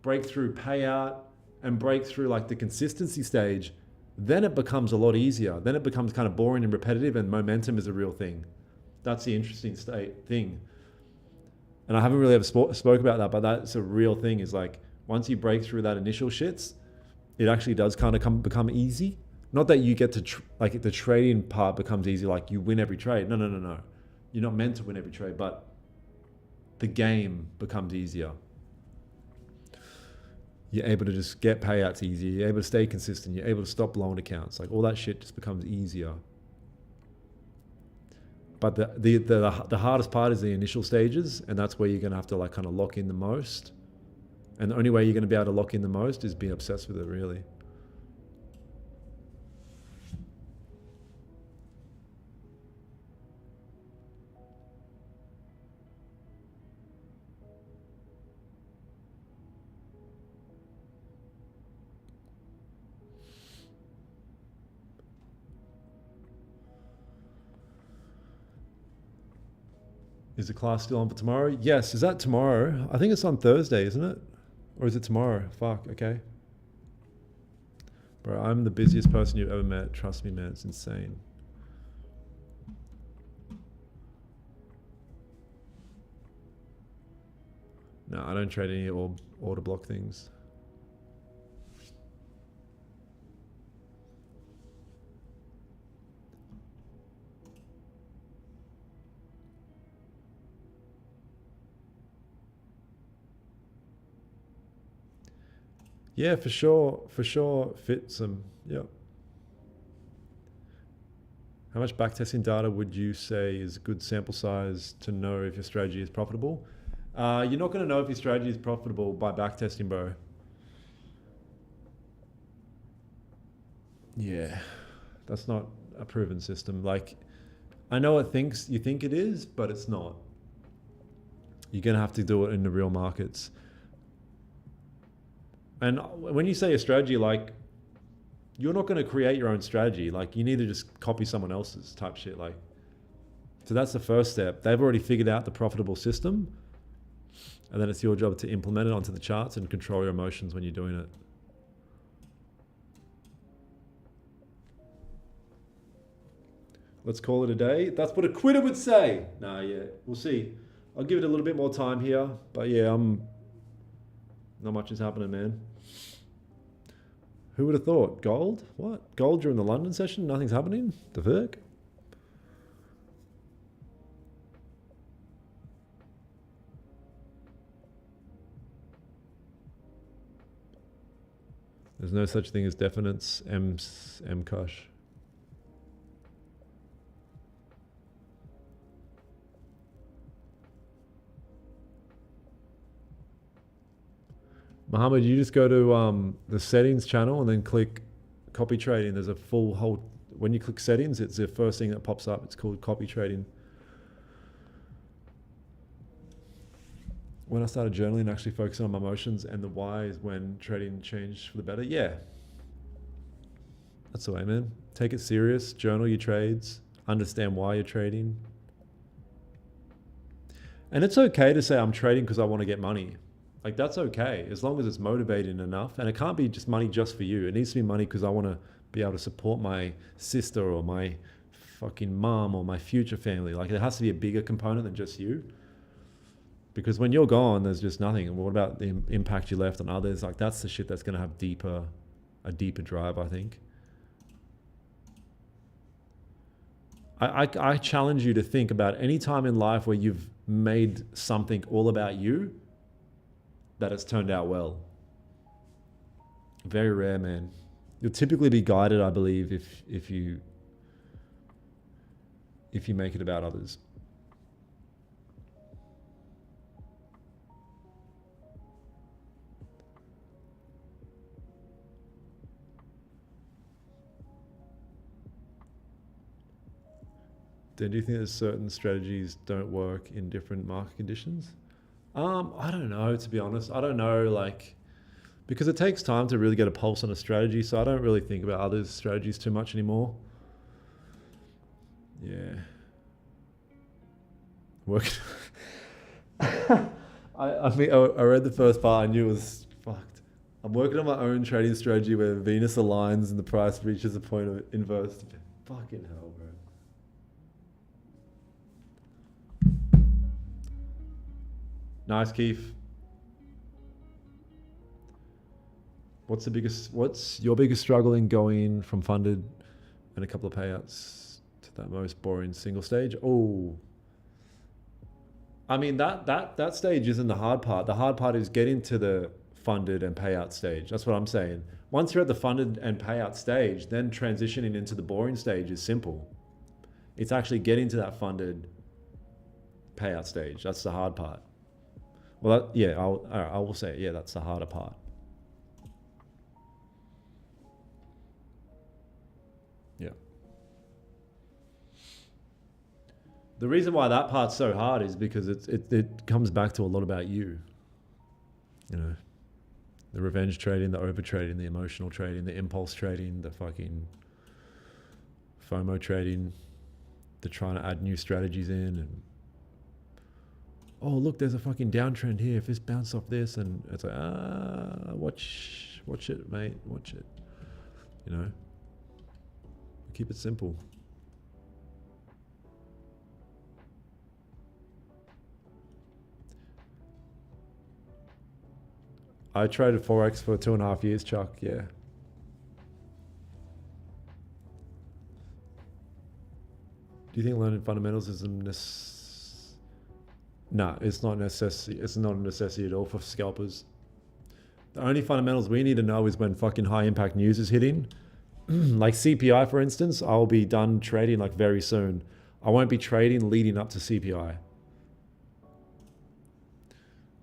break through payout, and break through like the consistency stage, then it becomes a lot easier. Then it becomes kind of boring and repetitive and momentum is a real thing. That's the interesting thing. And I haven't really ever spoke about that, but that's a real thing is like, once you break through that initial shits, it actually does kind of become easy. Not that you get to, like the trading part becomes easy, like you win every trade. No. You're not meant to win every trade, but the game becomes easier. You're able to just get payouts easier. You're able to stay consistent. You're able to stop blowing accounts. Like all that shit just becomes easier. But the hardest part is the initial stages, and that's where you're gonna have to like kind of lock in the most. And the only way you're gonna be able to lock in the most is being obsessed with it, really. Is the class still on for tomorrow? Yes. Is that tomorrow? I think it's on Thursday, isn't it? Or is it tomorrow? Fuck, okay. Bro, I'm the busiest person you've ever met. Trust me, man, it's insane. No, I don't trade any order block things. Yeah, for sure, fit some. Yep. How much backtesting data would you say is a good sample size to know if your strategy is profitable? You're not going to know if your strategy is profitable by backtesting, bro. Yeah, that's not a proven system. Like, I know you think it is, but it's not. You're going to have to do it in the real markets. And when you say a strategy, like, you're not going to create your own strategy. Like, you need to just copy someone else's type shit. Like, so that's the first step. They've already figured out the profitable system, and then it's your job to implement it onto the charts and control your emotions when you're doing it. Let's call it a day. That's what a quitter would say. Nah, yeah, we'll see. I'll give it a little bit more time here, but yeah, not much is happening, man. Who would have thought? Gold? What? Gold during the London session? Nothing's happening? The fuck? There's no such thing as definites. M Kush. Mohammed, you just go to the settings channel and then click copy trading. There's a full whole, when you click settings, it's the first thing that pops up. It's called copy trading. When I started journaling, actually focusing on my emotions and the why is when trading changed for the better. Yeah. That's the way, man. Take it serious, journal your trades, understand why you're trading. And it's okay to say I'm trading because I want to get money. Like, that's okay, as long as it's motivating enough. And it can't be just money just for you. It needs to be money because I want to be able to support my sister or my fucking mom or my future family. Like, it has to be a bigger component than just you. Because when you're gone, there's just nothing. And what about the impact you left on others? Like, that's the shit that's going to have a deeper drive, I think. I challenge you to think about any time in life where you've made something all about you that has turned out well. Very rare, man. You'll typically be guided, I believe, if you make it about others. Then do you think that certain strategies don't work in different market conditions? I don't know, to be honest. I don't know, like, because it takes time to really get a pulse on a strategy, so I don't really think about others' strategies too much anymore. Yeah. Work. I mean, I read the first part, I knew it was fucked. I'm working on my own trading strategy where Venus aligns and the price reaches a point of inverse. Fucking hell, bro. Nice, Keith. What's your biggest struggle in going from funded and a couple of payouts to that most boring single stage? Oh, I mean, that stage isn't the hard part. The hard part is getting to the funded and payout stage. That's what I'm saying. Once you're at the funded and payout stage, then transitioning into the boring stage is simple. It's actually getting to that funded payout stage. That's the hard part. Well, I will say, yeah, that's the harder part. Yeah. The reason why that part's so hard is because it comes back to a lot about you. You know, the revenge trading, the over trading, the emotional trading, the impulse trading, the fucking FOMO trading, the trying to add new strategies in and oh, look, there's a fucking downtrend here. If this bounced off this, and it's like, watch it, mate, watch it. You know, keep it simple. I traded Forex for 2.5 years, Chuck, yeah. Do you think learning fundamentals is No, it's not necessary. It's not a necessity at all for scalpers. The only fundamentals we need to know is when fucking high impact news is hitting. Like CPI, for instance, I'll be done trading like very soon. I won't be trading leading up to CPI.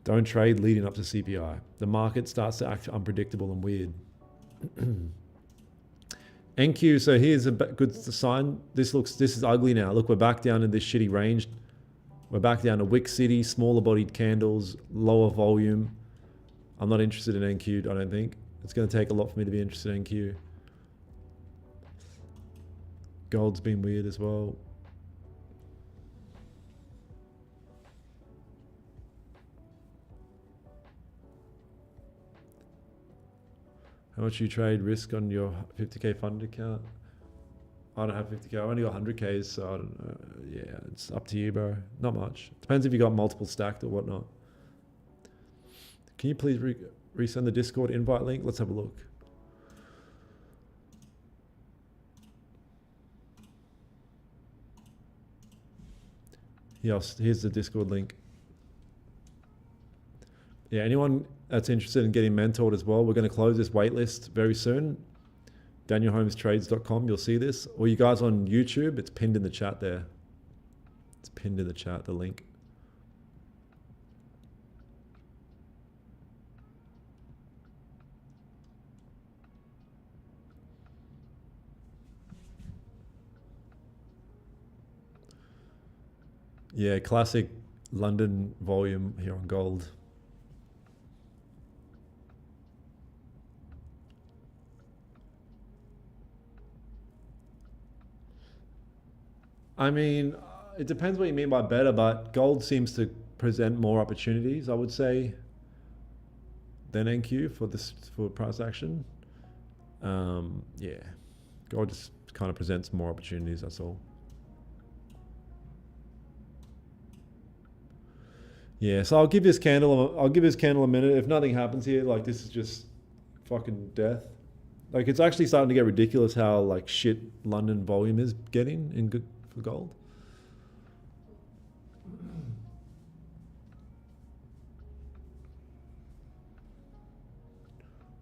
Don't trade leading up to CPI. The market starts to act unpredictable and weird. NQ, so here's a good sign. This is ugly now. Look, we're back down in this shitty range. We're back down to Wick City, smaller bodied candles, lower volume. I'm not interested in NQ, I don't think. It's going to take a lot for me to be interested in NQ. Gold's been weird as well. How much you trade risk on your 50K fund account? I don't have 50K. I only got 100Ks, so I don't know. Yeah, it's up to you, bro. Not much. Depends if you got multiple stacked or whatnot. Can you please resend the Discord invite link? Let's have a look. Yes, here's the Discord link. Yeah, anyone that's interested in getting mentored as well, we're going to close this waitlist very soon. DanielHolmestrades.com, you'll see this. Or you guys on YouTube, it's pinned in the chat there. It's pinned in the chat, the link. Yeah, classic London volume here on gold. I mean, it depends what you mean by better, but gold seems to present more opportunities, I would say, than NQ for price action. Yeah, gold just kind of presents more opportunities, that's all. Yeah, so I'll give this candle a minute. If nothing happens here, like this is just fucking death. Like it's actually starting to get ridiculous how like shit London volume is getting in good for gold.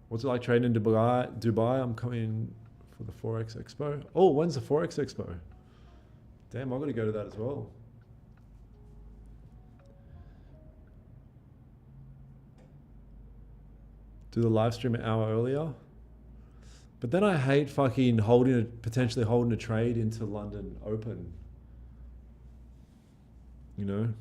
What's it like trading in Dubai? I'm coming for the Forex Expo. Oh, when's the Forex Expo? Damn, I've got to go to that as well. Do the live stream an hour earlier. But then I hate fucking potentially holding a trade into London Open. You know?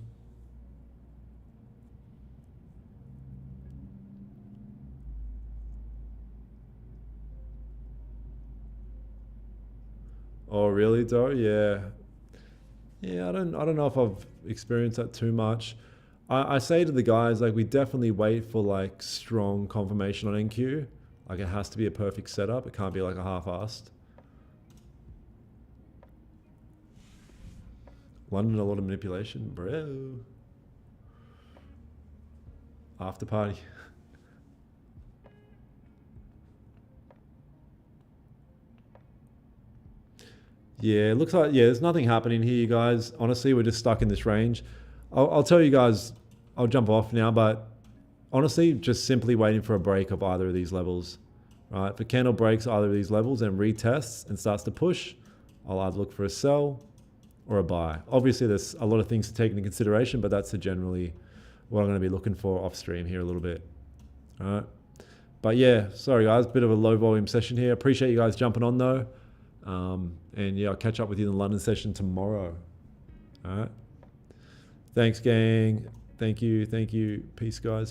Oh really though? Yeah. Yeah, I don't know if I've experienced that too much. I say to the guys, like we definitely wait for like strong confirmation on NQ. Like it has to be a perfect setup. It can't be like a half-assed. London, a lot of manipulation, bro. After party. Yeah, it looks like, yeah, there's nothing happening here, you guys. Honestly, we're just stuck in this range. I'll tell you guys, I'll jump off now, but honestly, just simply waiting for a break of either of these levels, right? If a candle breaks either of these levels and retests and starts to push, I'll either look for a sell or a buy. Obviously, there's a lot of things to take into consideration, but that's generally what I'm going to be looking for off stream here a little bit, all right? But yeah, sorry guys, bit of a low volume session here. Appreciate you guys jumping on though. And yeah, I'll catch up with you in the London session tomorrow. All right. Thanks, gang. Thank you. Peace, guys.